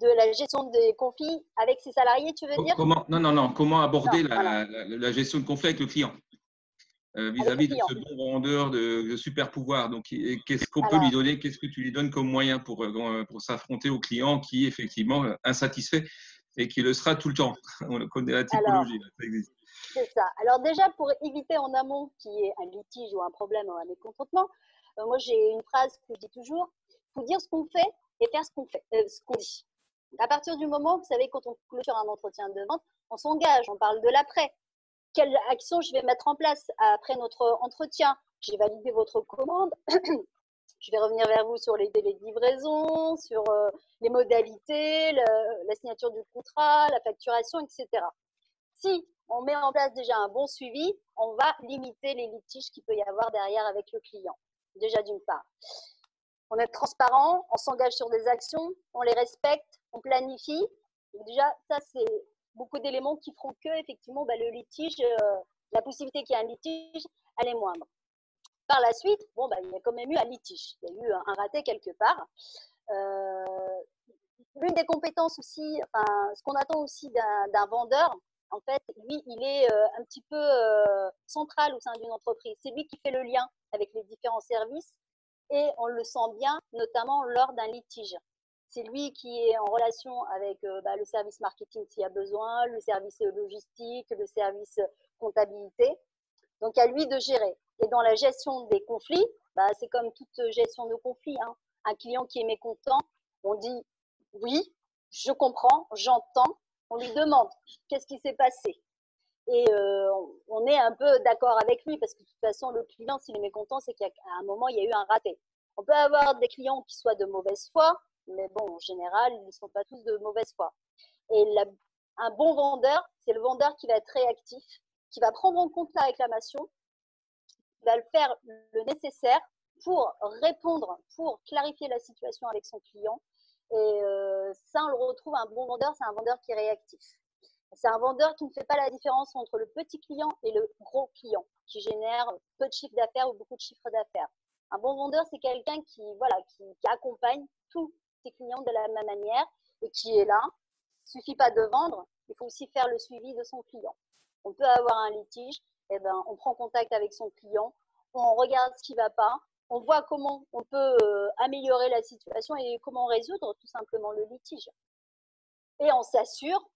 de la gestion des conflits avec ses salariés, tu veux dire? Non. Comment aborder voilà. la gestion de conflit avec le client vis-à-vis de ce bon vendeur de super pouvoir? Donc, qu'est-ce qu'on peut lui donner? Qu'est-ce que tu lui donnes comme moyen pour s'affronter au client qui est effectivement insatisfait et qui le sera tout le temps? On connaît la typologie, ça existe. C'est ça. Alors déjà, pour éviter en amont qu'il y ait un litige ou un problème ou un mécontentement, moi j'ai une phrase que je dis toujours, il faut dire ce qu'on fait et faire ce qu'on dit. À partir du moment, vous savez, quand on clôture un entretien de vente, on s'engage, on parle de l'après. Quelle action je vais mettre en place après notre entretien? J'ai validé votre commande. Je vais revenir vers vous sur les délais de livraison, sur les modalités, la signature du contrat, la facturation, etc. Si on met en place déjà un bon suivi, on va limiter les litiges qu'il peut y avoir derrière avec le client. Déjà d'une part. On est transparent, on s'engage sur des actions, on les respecte, on planifie. Donc déjà, ça, c'est beaucoup d'éléments qui feront que, effectivement, le litige, la possibilité qu'il y ait un litige, elle est moindre. Par la suite, il y a quand même eu un litige. Il y a eu un raté quelque part. L'une des compétences aussi, ce qu'on attend aussi d'un vendeur, en fait, lui, il est un petit peu central au sein d'une entreprise. C'est lui qui fait le lien avec les différents services et on le sent bien, notamment lors d'un litige. C'est lui qui est en relation avec le service marketing s'il y a besoin, le service logistique, le service comptabilité. Donc, à lui de gérer. Et dans la gestion des conflits, c'est comme toute gestion de conflit. Hein. Un client qui est mécontent, on dit oui, je comprends, j'entends. On lui demande qu'est-ce qui s'est passé. Et on est un peu d'accord avec lui parce que de toute façon, le client, s'il est mécontent, c'est qu'à un moment, il y a eu un raté. On peut avoir des clients qui soient de mauvaise foi, mais bon, en général, ils ne sont pas tous de mauvaise foi. Et un bon vendeur, c'est le vendeur qui va être réactif, qui va prendre en compte la réclamation, qui va faire le nécessaire pour répondre, pour clarifier la situation avec son client. Et ça, on le retrouve, un bon vendeur, c'est un vendeur qui est réactif. C'est un vendeur qui ne fait pas la différence entre le petit client et le gros client, qui génère peu de chiffre d'affaires ou beaucoup de chiffre d'affaires. Un bon vendeur, c'est quelqu'un qui accompagne tous ses clients de la même manière et qui est là. Il ne suffit pas de vendre, il faut aussi faire le suivi de son client. On peut avoir un litige, on prend contact avec son client, on regarde ce qui ne va pas, on voit comment on peut améliorer la situation et comment résoudre tout simplement le litige. Et on s'assure,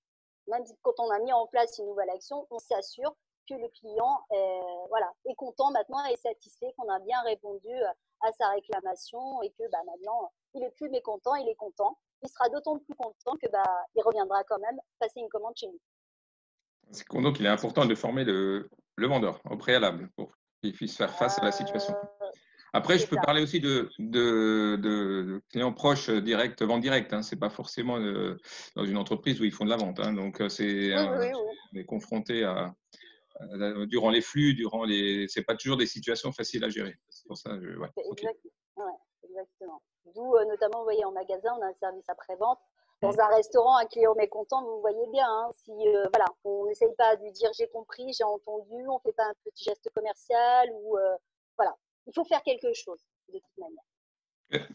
même quand on a mis en place une nouvelle action, on s'assure que le client est content maintenant et satisfait, qu'on a bien répondu à sa réclamation et que maintenant, il n'est plus mécontent, il est content. Il sera d'autant plus content que il reviendra quand même passer une commande chez nous. Donc, il est important de former le vendeur au préalable pour qu'il puisse faire face à la situation. Après, je peux parler aussi de clients proches directs, vente directe. Hein. Ce n'est pas forcément dans une entreprise où ils font de la vente. Hein. Donc, on est confronté durant les flux, ce n'est pas toujours des situations faciles à gérer. C'est pour ça, exactement. D'où, notamment, vous voyez, en magasin, on a un service après-vente. Dans un restaurant, un client mécontent, vous voyez bien, hein, si on n'essaye pas de lui dire j'ai compris, j'ai entendu, on ne fait pas un petit geste commercial ou il faut faire quelque chose de toute manière.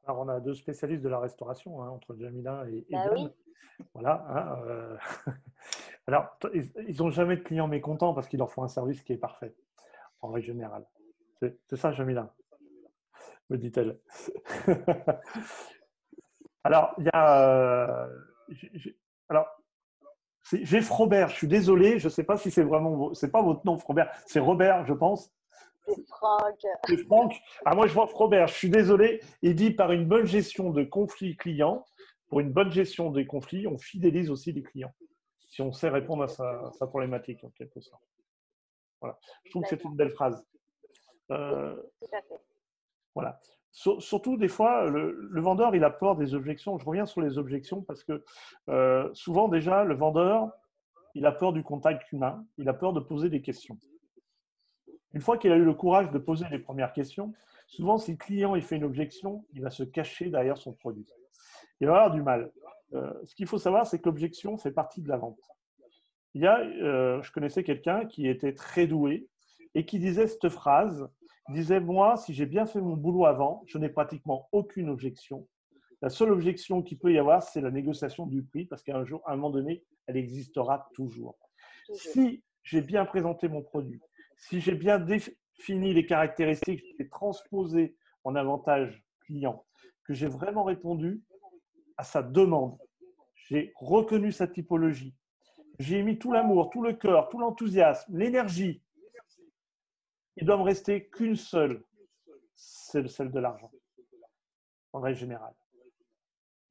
Alors, on a deux spécialistes de la restauration, hein, entre Jamila et Diane. Oui. Voilà. Hein, Alors, ils n'ont jamais de clients mécontents parce qu'ils leur font un service qui est parfait, en règle générale. C'est ça, Jamila, me dit-elle. Alors, il y a. J'ai Frobert, je suis désolé, je ne sais pas si c'est vraiment. C'est pas votre nom, Frobert, c'est Robert, je pense. C'est Franck. C'est Franck. Ah, moi, je vois Frobert, je suis désolé. Il dit par une bonne gestion de conflits clients, pour une bonne gestion des conflits, on fidélise aussi les clients. Si on sait répondre à sa problématique, en quelque sorte. Voilà. Je trouve que c'est une belle phrase. Tout à fait. Voilà. Surtout, des fois, le vendeur, il a peur des objections. Je reviens sur les objections parce que souvent, déjà, le vendeur, il a peur du contact humain. Il a peur de poser des questions. Une fois qu'il a eu le courage de poser les premières questions, souvent, si le client il fait une objection, il va se cacher derrière son produit. Il va avoir du mal. Ce qu'il faut savoir, c'est que l'objection fait partie de la vente. Je connaissais quelqu'un qui était très doué et qui disait cette phrase. Il disait, moi, si j'ai bien fait mon boulot avant, je n'ai pratiquement aucune objection. La seule objection qu'il peut y avoir, c'est la négociation du prix, parce qu'à un moment donné, elle existera toujours. Si j'ai bien présenté mon produit, si j'ai bien défini les caractéristiques, j'ai transposé mon avantage client, que j'ai vraiment répondu à sa demande, j'ai reconnu sa typologie, j'ai mis tout l'amour, tout le cœur, tout l'enthousiasme, l'énergie, il doit me rester qu'une seule, c'est celle de l'argent, en règle générale.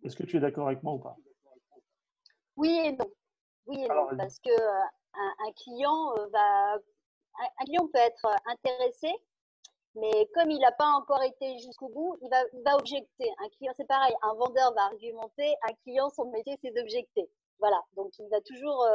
Est-ce que tu es d'accord avec moi ou pas? Oui et non. Oui et non, parce que un client un client peut être intéressé, mais comme il n'a pas encore été jusqu'au bout, il va objecter. Un client, c'est pareil, un vendeur va argumenter, un client, son métier, c'est d'objecter. Voilà, donc il va toujours,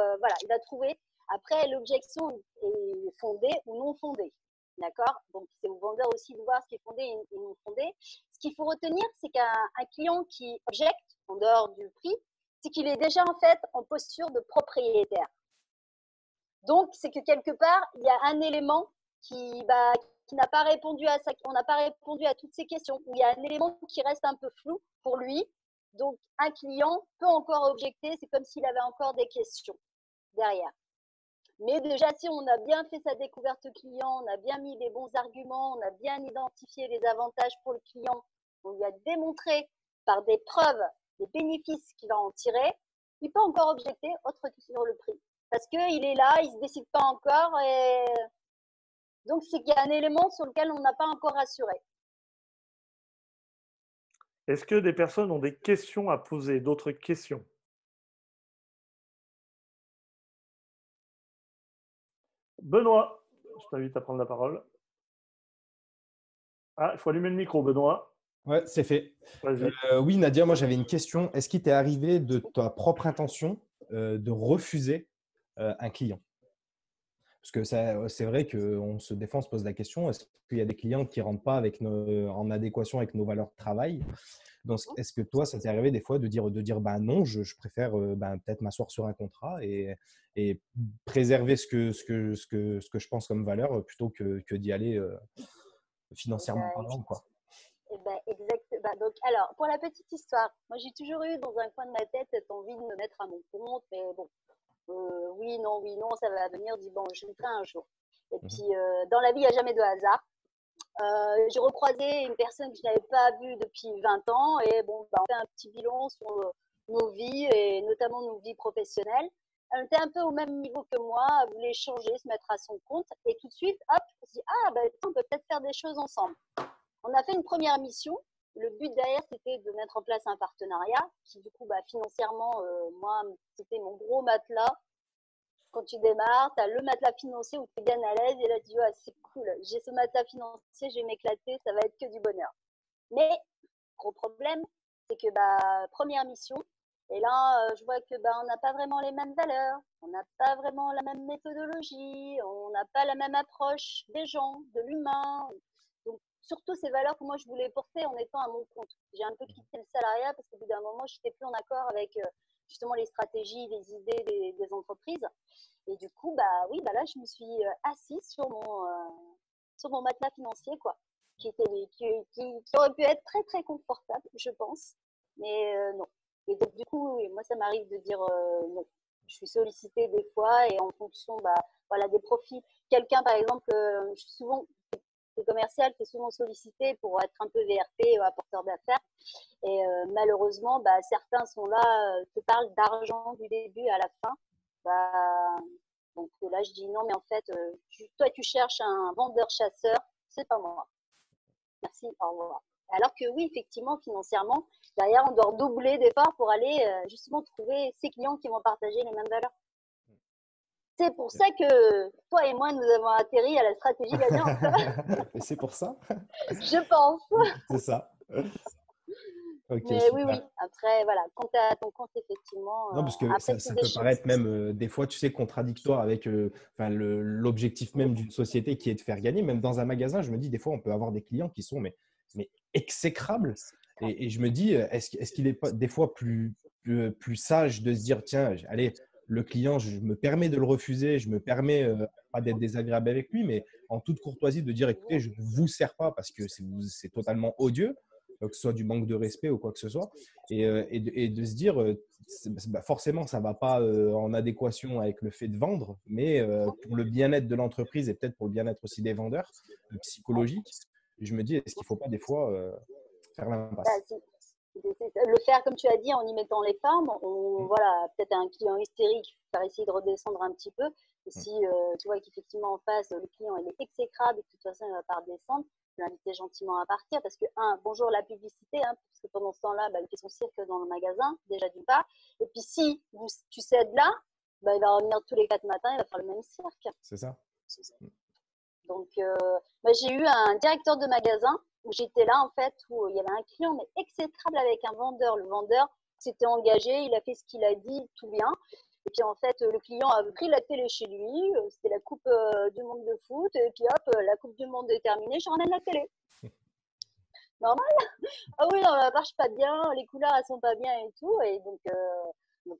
il va trouver. Après, l'objection est fondée ou non fondée. D'accord? Donc, c'est au vendeur aussi de voir ce qui est fondé et non fondé. Ce qu'il faut retenir, c'est qu'un client qui objecte en dehors du prix, c'est qu'il est déjà en fait en posture de propriétaire. Donc, c'est que quelque part, il y a un élément qui n'a pas répondu à ça, on n'a pas répondu à toutes ces questions, où il y a un élément qui reste un peu flou pour lui. Donc, un client peut encore objecter, c'est comme s'il avait encore des questions derrière. Mais déjà, si on a bien fait sa découverte client, on a bien mis les bons arguments, on a bien identifié les avantages pour le client, on lui a démontré par des preuves les bénéfices qu'il va en tirer, il peut encore objecter autre que sur le prix. Parce qu'il est là, il ne se décide pas encore. Et donc, c'est qu'il y a un élément sur lequel on n'a pas encore rassuré. Est-ce que des personnes ont des questions à poser, d'autres questions? Benoît, je t'invite à prendre la parole. Ah, il faut allumer le micro, Benoît. Ouais, c'est fait. Oui, Nadia, moi j'avais une question. Est-ce qu'il t'est arrivé de ta propre intention de refuser un client? Parce que c'est vrai qu'on se défend, on se pose la question, est-ce qu'il y a des clients qui ne rentrent pas en adéquation avec nos valeurs de travail? Donc, est-ce que toi, ça t'est arrivé des fois de dire bah non, je préfère peut-être m'asseoir sur un contrat et préserver ce que je pense comme valeur plutôt que d'y aller financièrement parlant, quoi. Exact. Donc, alors, pour la petite histoire, moi j'ai toujours eu dans un coin de ma tête cette envie de me mettre à mon compte, mais bon, oui, non, ça va venir, dis bon, je le ferai un jour. Et puis, dans la vie, il n'y a jamais de hasard. J'ai recroisé une personne que je n'avais pas vue depuis 20 ans et bon, on fait un petit bilan sur nos vies et notamment nos vies professionnelles. Elle était un peu au même niveau que moi, elle voulait changer, se mettre à son compte et tout de suite, hop, on se dit, on peut peut-être faire des choses ensemble. On a fait une première mission. Le but derrière, c'était de mettre en place un partenariat qui, du coup, financièrement, moi, c'était mon gros matelas. Quand tu démarres, tu as le matelas financier où tu es bien à l'aise et là, tu dis, c'est cool, j'ai ce matelas financier, je vais m'éclater, ça va être que du bonheur. Mais, gros problème, c'est que première mission, et là, je vois que on n'a pas vraiment les mêmes valeurs, on n'a pas vraiment la même méthodologie, on n'a pas la même approche des gens, de l'humain. Donc, surtout ces valeurs que moi, je voulais porter en étant à mon compte. J'ai un peu quitté le salariat parce qu'au bout d'un moment, je n'étais plus en accord avec justement les stratégies, les idées des entreprises. Et du coup, là, je me suis assise sur mon matelas financier, quoi, qui aurait pu être très, très confortable, je pense. Mais non. Et donc, du coup, oui, moi, ça m'arrive de dire non. Je suis sollicitée des fois et en fonction des profils. Quelqu'un, par exemple, je suis souvent commercial qui est souvent sollicité pour être un peu VRP, apporteur d'affaires. Et malheureusement, certains sont là, te parlent d'argent du début à la fin. Donc là, je dis non, mais en fait, toi, tu cherches un vendeur-chasseur, c'est pas moi. Merci, au revoir. Alors que oui, effectivement, financièrement, derrière, on doit redoubler d'efforts pour aller justement trouver ces clients qui vont partager les mêmes valeurs. c'est pour ça que toi et moi, nous avons atterri à la stratégie gagnante. Et c'est pour ça. Je pense. C'est ça. Ok, Mais super. oui, oui. Après, voilà, quand tu as ton compte, effectivement, Non, parce que après, ça, c'est ça des peut choses. paraître même des fois, tu sais, contradictoire avec enfin, l'objectif même d'une société qui est de faire gagner. Même dans un magasin, je me dis, des fois, on peut avoir des clients qui sont mais exécrables. Et je me dis, est-ce qu'il est pas des fois plus sage de se dire, tiens, allez, le client, je me permets de le refuser, je me permets pas d'être désagréable avec lui, mais en toute courtoisie de dire, écoutez, je ne vous sers pas parce que c'est totalement odieux, que ce soit du manque de respect ou quoi que ce soit. Et de se dire, forcément, ça ne va pas en adéquation avec le fait de vendre, mais pour le bien-être de l'entreprise et peut-être pour le bien-être aussi des vendeurs, psychologique, je me dis, est-ce qu'il ne faut pas des fois faire Bah, l'impasse? le faire, comme tu as dit, en y mettant les formes, voilà, peut-être un client hystérique, faire essayer de redescendre un petit peu. Et si tu vois qu'effectivement en face, le client il est exécrable et que de toute façon il ne va pas redescendre, l'inviter gentiment à partir parce que, bonjour la publicité, parce que pendant ce temps-là, il fait son cirque dans le magasin, déjà d'une part. Et puis si tu cèdes là, il va revenir tous les 4 matins, il va faire le même cirque. C'est ça. Donc, j'ai eu un directeur de magasin où j'étais là, en fait, où il y avait un client, mais exécrable avec un vendeur. Le vendeur s'était engagé, il a fait ce qu'il a dit, tout bien. Et puis, en fait, le client a pris la télé chez lui, c'était la Coupe du Monde de foot, et puis hop, la Coupe du Monde est terminée, je ramène la télé. Normal. Ah oui, non, ça marche pas bien, les couleurs, elles sont pas bien et tout. Et donc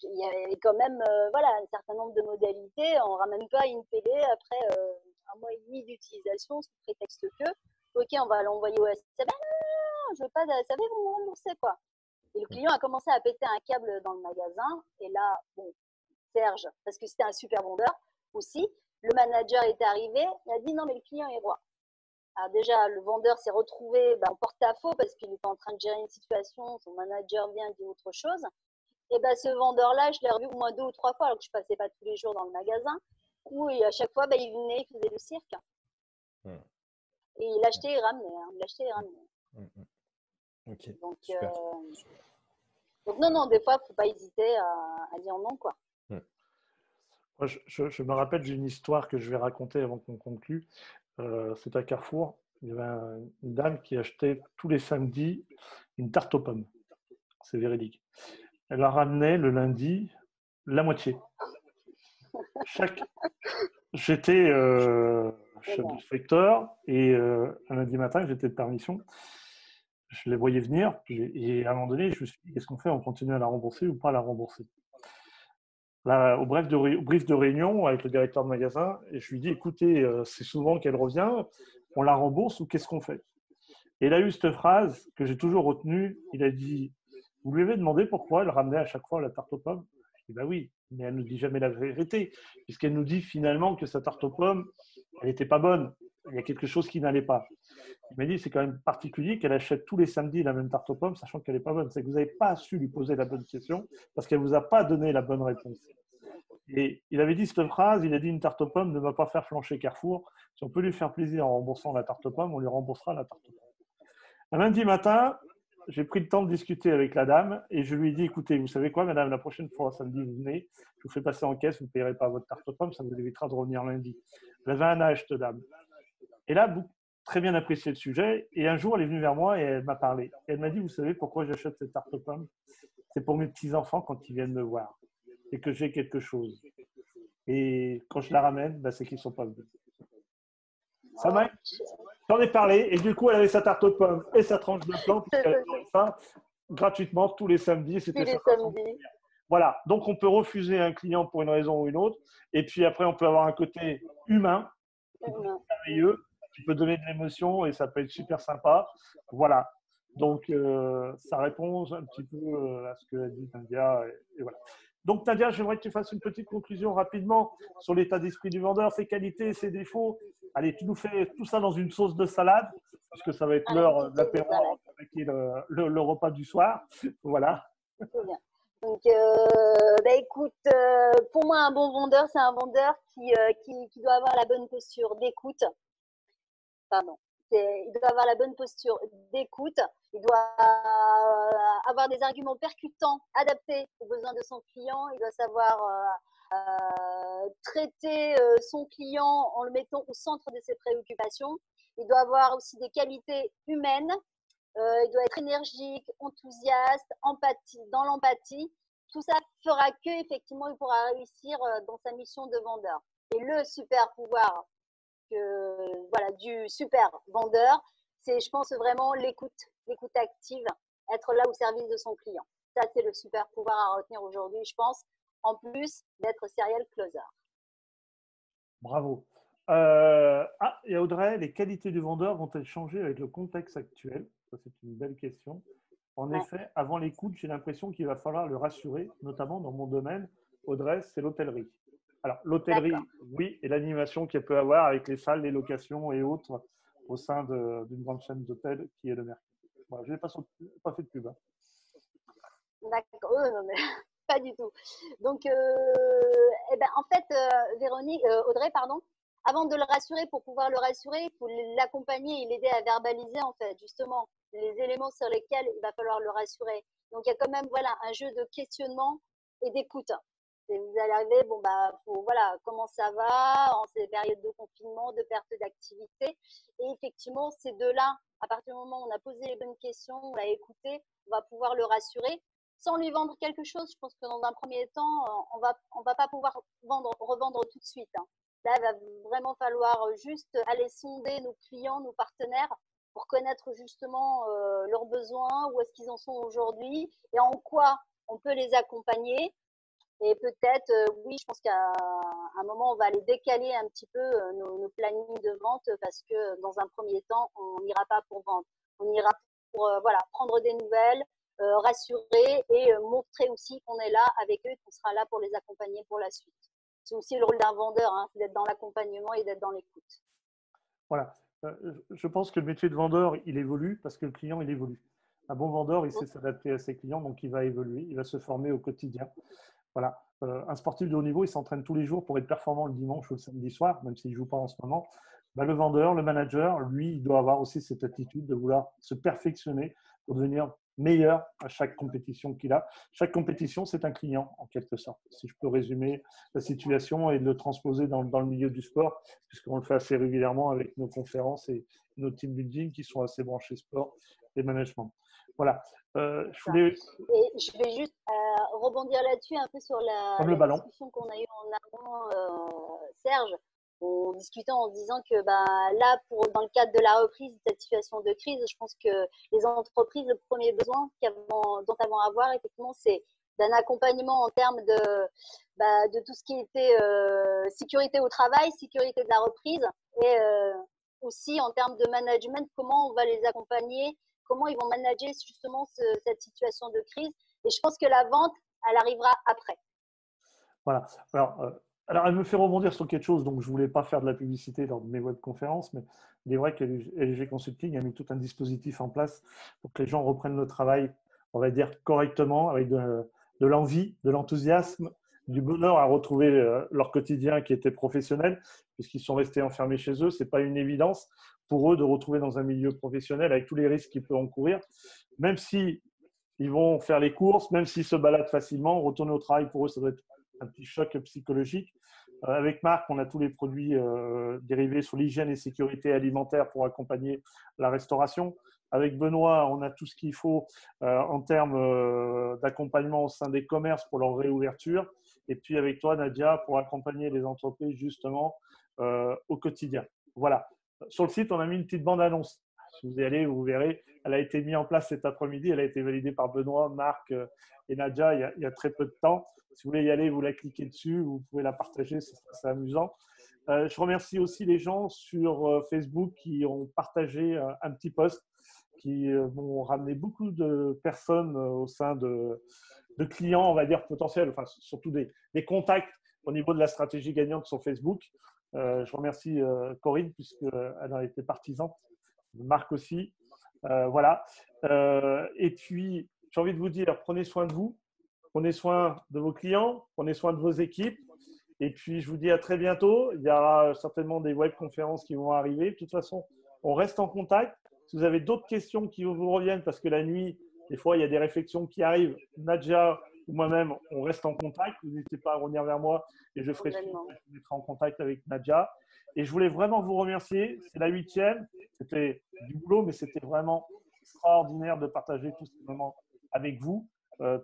il y avait quand même voilà, un certain nombre de modalités. On ramène pas une télé après 1 mois et demi d'utilisation sous prétexte que, ok, on va l'envoyer au SCB. Non, je veux pas, ça va vous rembourser quoi. Et le client a commencé à péter un câble dans le magasin. Et là, bon, Serge, parce que c'était un super vendeur aussi, le manager est arrivé, il a dit non mais le client est roi. Alors déjà, le vendeur s'est retrouvé en porte-à-faux parce qu'il était en train de gérer une situation, son manager vient et dit autre chose. Et ce vendeur-là, je l'ai revu au moins 2 ou 3 fois, alors que je ne passais pas tous les jours dans le magasin, où à chaque fois, il venait, il faisait le cirque. Et il achetait et ramenait. Il achetait et ramenait. Ok, donc, super. Donc non, des fois, il ne faut pas hésiter à dire non, quoi. Moi, je me rappelle d'une histoire que je vais raconter avant qu'on conclue. C'est à Carrefour. Il y avait une dame qui achetait tous les samedis une tarte aux pommes. C'est véridique. Elle la ramenait le lundi la moitié. J'étais chef de secteur et un lundi matin, j'étais de permission. Je les voyais venir et à un moment donné, je me suis dit, qu'est-ce qu'on fait? On continue à la rembourser ou pas à la rembourser? Là, au brief de réunion avec le directeur de magasin, et je lui dis, écoutez, c'est souvent qu'elle revient, on la rembourse ou qu'est-ce qu'on fait? Et il a eu cette phrase que j'ai toujours retenue, il a dit, vous lui avez demandé pourquoi elle ramenait à chaque fois la tarte aux pommes? Je dis, bah oui, mais elle ne nous dit jamais la vérité, puisqu'elle nous dit finalement que sa tarte aux pommes, elle n'était pas bonne, il y a quelque chose qui n'allait pas. Il m'a dit, c'est quand même particulier qu'elle achète tous les samedis la même tarte aux pommes, sachant qu'elle n'est pas bonne. C'est que vous n'avez pas su lui poser la bonne question, parce qu'elle ne vous a pas donné la bonne réponse. Et il avait dit cette phrase, il a dit, une tarte aux pommes ne va pas faire flancher Carrefour. Si on peut lui faire plaisir en remboursant la tarte aux pommes, on lui remboursera la tarte aux pommes. Un lundi matin, j'ai pris le temps de discuter avec la dame et je lui ai dit, écoutez, vous savez quoi, madame, la prochaine fois, samedi, vous venez, je vous fais passer en caisse, vous ne payerez pas votre tarte aux pommes, ça vous évitera de revenir lundi. Elle avait un âge, cette dame. Et là, très bien apprécié le sujet. Et un jour, elle est venue vers moi et elle m'a parlé. Et elle m'a dit, vous savez pourquoi j'achète cette tarte aux pommes? C'est pour mes petits-enfants quand ils viennent me voir et que j'ai quelque chose. Et quand je la ramène, c'est qu'ils ne sont pas venus. Ça m'a... J'en ai parlé et du coup, elle avait sa tarte aux pommes et sa tranche de flan puisqu'elle avait ça gratuitement tous les samedis. C'était ça. Voilà. Donc, on peut refuser un client pour une raison ou une autre. Et puis après, on peut avoir un côté humain, merveilleux, qui peut donner de l'émotion et ça peut être super sympa. Voilà. Donc, ça répond un petit peu à ce que a dit Nadia. Et voilà. Donc, Nadia, j'aimerais que tu fasses une petite conclusion rapidement sur l'état d'esprit du vendeur, ses qualités, ses défauts. Allez, tu nous fais tout ça dans une sauce de salade, puisque ça va être l'heure de l'apéro avant d'attaquer le repas du soir. Voilà. Donc, écoute, pour moi, un bon vendeur, c'est un vendeur qui doit avoir la bonne posture d'écoute. Pardon. Il doit avoir la bonne posture d'écoute. Il doit avoir des arguments percutants, adaptés aux besoins de son client. Il doit savoir traiter son client en le mettant au centre de ses préoccupations. Il doit avoir aussi des qualités humaines. Il doit être énergique, enthousiaste, dans l'empathie. Tout ça fera qu'effectivement, il pourra réussir dans sa mission de vendeur. Et le super pouvoir du super vendeur, c'est, je pense, vraiment l'écoute active, être là au service de son client. Ça, c'est le super pouvoir à retenir aujourd'hui, je pense, en plus d'être serial closer. Bravo. Et Audrey, les qualités du vendeur vont-elles changer avec le contexte actuel? Ça, c'est une belle question. En effet, avant l'écoute, j'ai l'impression qu'il va falloir le rassurer, notamment dans mon domaine. Audrey, c'est l'hôtellerie. Alors, l'hôtellerie, oui, et l'animation qu'elle peut avoir avec les salles, les locations et autres au sein d'une grande chaîne d'hôtels qui est le Mercure. Voilà, je n'ai pas fait de pub. Hein. D'accord, non, mais pas du tout. Donc, en fait, Audrey, pardon, avant de le rassurer, pour pouvoir le rassurer, il faut l'accompagner et l'aider à verbaliser, en fait, justement, les éléments sur lesquels il va falloir le rassurer. Donc, il y a quand même un jeu de questionnement et d'écoute. Et vous allez arriver, comment ça va en ces périodes de confinement, de perte d'activité. Et effectivement, ces deux-là, à partir du moment où on a posé les bonnes questions, on l'a écouté, on va pouvoir le rassurer sans lui vendre quelque chose. Je pense que dans un premier temps, on va pas pouvoir revendre tout de suite. Hein. Là, il va vraiment falloir juste aller sonder nos clients, nos partenaires, pour connaître justement leurs besoins, où est-ce qu'ils en sont aujourd'hui et en quoi on peut les accompagner. Et peut-être, oui, je pense qu'à un moment, on va aller décaler un petit peu nos plannings de vente parce que dans un premier temps, on n'ira pas pour vendre. On ira pour prendre des nouvelles, rassurer et montrer aussi qu'on est là avec eux et qu'on sera là pour les accompagner pour la suite. C'est aussi le rôle d'un vendeur, hein, d'être dans l'accompagnement et d'être dans l'écoute. Voilà. Je pense que le métier de vendeur, il évolue parce que le client, il évolue. Un bon vendeur, il sait s'adapter à ses clients, donc il va évoluer, il va se former au quotidien. Voilà. Un sportif de haut niveau, il s'entraîne tous les jours pour être performant le dimanche ou le samedi soir, même s'il ne joue pas en ce moment. Le vendeur, le manager, lui, il doit avoir aussi cette attitude de vouloir se perfectionner pour devenir meilleur à chaque compétition qu'il a. Chaque compétition, c'est un client, en quelque sorte. Si je peux résumer la situation et le transposer dans le milieu du sport, puisqu'on le fait assez régulièrement avec nos conférences et nos team building qui sont assez branchés sport et management. Voilà. Et je vais juste rebondir là-dessus un peu sur la discussion qu'on a eue en amont, Serge, en discutant en disant que là, dans le cadre de la reprise de cette situation de crise, je pense que les entreprises, le premier besoin dont elles vont avoir, effectivement, c'est d'un accompagnement en termes de tout ce qui était sécurité au travail, sécurité de la reprise, et aussi en termes de management, comment on va les accompagner, comment ils vont manager justement cette situation de crise. Et je pense que la vente, elle arrivera après. Voilà. Alors, elle me fait rebondir sur quelque chose, donc je ne voulais pas faire de la publicité dans mes webconférences, mais il est vrai que LG Consulting a mis tout un dispositif en place pour que les gens reprennent le travail, on va dire, correctement, avec de l'envie, de l'enthousiasme, du bonheur à retrouver leur quotidien qui était professionnel, puisqu'ils sont restés enfermés chez eux. Ce n'est pas une évidence pour eux de retrouver dans un milieu professionnel avec tous les risques qu'ils peuvent encourir, même si ils vont faire les courses, même s'ils se baladent facilement, retourner au travail pour eux, ça doit être un petit choc psychologique. Avec Marc, on a tous les produits dérivés sur l'hygiène et sécurité alimentaire pour accompagner la restauration. Avec Benoît, on a tout ce qu'il faut en termes d'accompagnement au sein des commerces pour leur réouverture. Et puis avec toi, Nadia, pour accompagner les entreprises justement au quotidien. Voilà. Sur le site, on a mis une petite bande-annonce. Si vous y allez, vous verrez, elle a été mise en place cet après-midi. Elle a été validée par Benoît, Marc et Nadia il y a très peu de temps. Si vous voulez y aller, vous la cliquez dessus, vous pouvez la partager, c'est amusant. Je remercie aussi les gens sur Facebook qui ont partagé un petit post qui vont ramener beaucoup de personnes au sein de clients, on va dire, potentiels, enfin surtout des contacts au niveau de la stratégie gagnante sur Facebook. Je remercie Corinne puisqu'elle a été partisane. Marc aussi. Voilà. Et puis, j'ai envie de vous dire, prenez soin de vous, prenez soin de vos clients, prenez soin de vos équipes. Et puis, je vous dis à très bientôt. Il y aura certainement des webconférences qui vont arriver. De toute façon, on reste en contact. Si vous avez d'autres questions qui vous reviennent, parce que la nuit, Des fois, il y a des réflexions qui arrivent. Nadja ou moi-même, on reste en contact. Vous n'hésitez pas à revenir vers moi et je ferai Complètement. je vous mettrai en contact avec Nadja. Et je voulais vraiment vous remercier. C'est la 8e. C'était du boulot, mais c'était vraiment extraordinaire de partager tous ces moments avec vous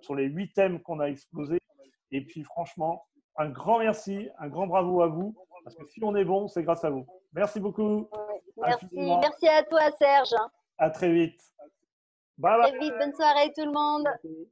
sur les 8 thèmes qu'on a explosés. Et puis, franchement, un grand merci, un grand bravo à vous. Parce que si on est bon, c'est grâce à vous. Merci beaucoup. Ouais. Infiniment. Merci à toi, Serge. À très vite. Bye bye. Très vite, bonne soirée tout le monde. Merci.